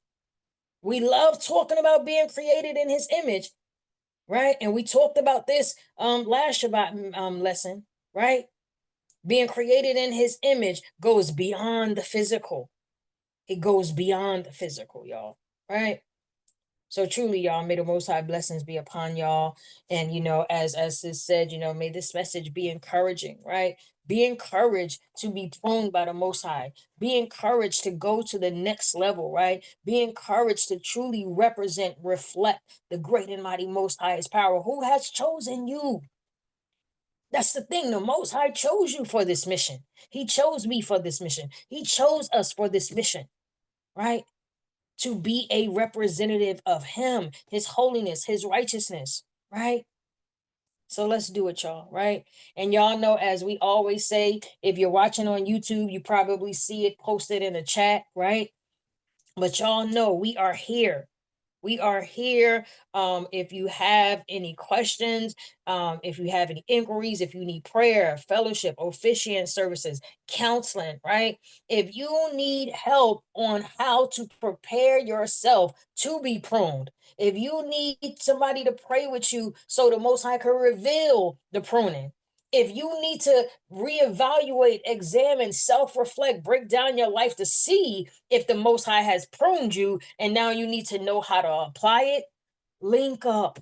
We love talking about being created in His image, right? And we talked about this last Shabbat lesson, right? Being created in His image goes beyond the physical. It goes beyond the physical, y'all, right? So truly, y'all, may the Most High blessings be upon y'all. And, as is said, may this message be encouraging, right? Be encouraged to be pruned by the Most High. Be encouraged to go to the next level, right? Be encouraged to truly reflect the great and mighty Most High's power. Who has chosen you? That's the thing. The Most High chose you for this mission. He chose me for this mission. He chose us for this mission, right? To be a representative of Him, His holiness, His righteousness, right? So let's do it, y'all, right? And y'all know, as we always say, if you're watching on YouTube, you probably see it posted in the chat, right? But y'all know we are here. We are here. If you have any questions, if you have any inquiries, if you need prayer, fellowship, officiant services, counseling, right? If you need help on how to prepare yourself to be pruned, if you need somebody to pray with you so the Most High can reveal the pruning, if you need to reevaluate, examine, self-reflect, break down your life to see if the Most High has pruned you and now you need to know how to apply it, link up,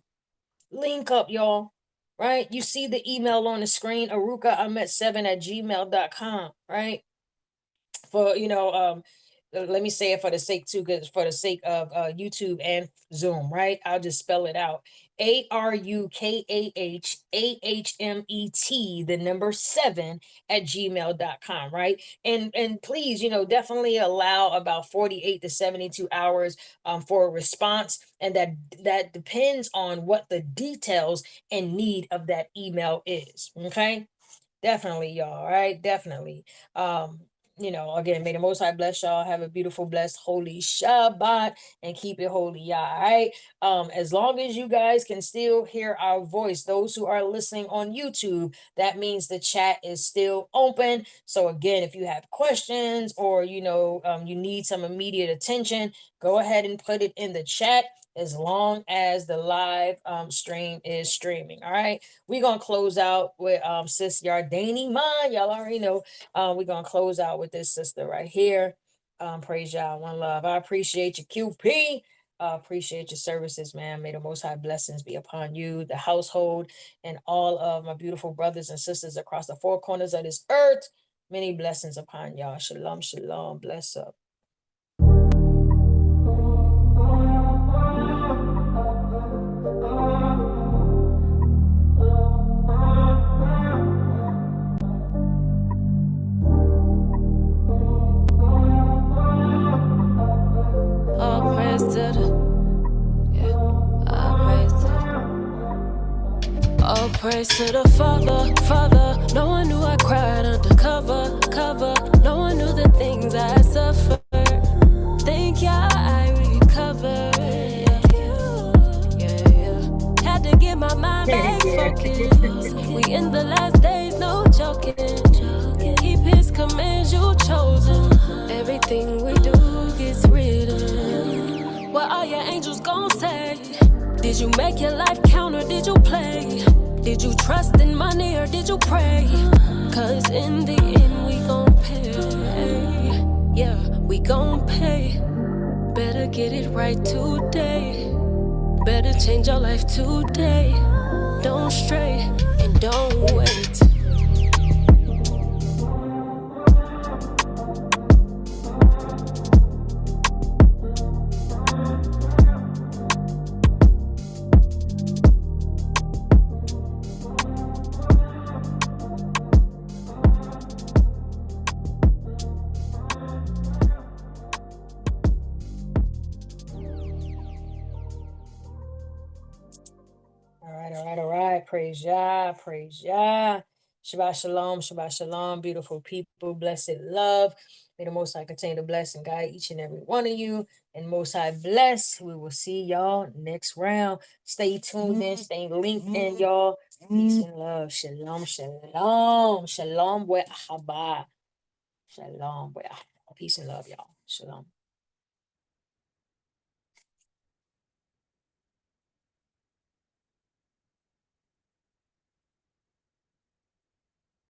y'all, right? You see the email on the screen, arukaahmet7@gmail.com, right? For, let me say it for the sake of YouTube and Zoom, right? I'll just spell it out. ARUKAHAHMET, the number 7@gmail.com, right? And please, definitely allow about 48 to 72 hours for a response. And that depends on what the details and need of that email is. Okay. Definitely, y'all, right? Definitely. Again, may the Most High bless y'all. Have a beautiful, blessed, holy Shabbat and keep it holy, y'all, all right? As long as you guys can still hear our voice, those who are listening on YouTube, that means the chat is still open. So again, if you have questions or, you need some immediate attention, go ahead and put it in the chat as long as the live stream is streaming, all right? We're going to close out with Sis Yardani Man. Y'all already know. We're going to close out with this sister right here. Praise y'all. One love. I appreciate you, QP. Appreciate your services, man. May the Most High blessings be upon you, the household, and all of my beautiful brothers and sisters across the four corners of this earth. Many blessings upon y'all. Shalom, shalom. Bless up. All praise to the Father. No one knew I cried under cover. No one knew the things I suffered. Did you make your life count or did you play? Did you trust in money or did you pray? Cause in the end we gon' pay. Yeah, we gon' pay. Better get it right today. Better change your life today. Don't stray and don't wait. All right. Praise Yah, praise Yah. Shabbat shalom, beautiful people, blessed love. May the Most High continue to bless and guide each and every one of you. And Most High bless. We will see y'all next round. Stay tuned in, stay linked in, y'all. Peace and love. Shalom, shalom. Shalom, YAHWAH. Shalom, YAHWAH. Peace and love, y'all. Shalom.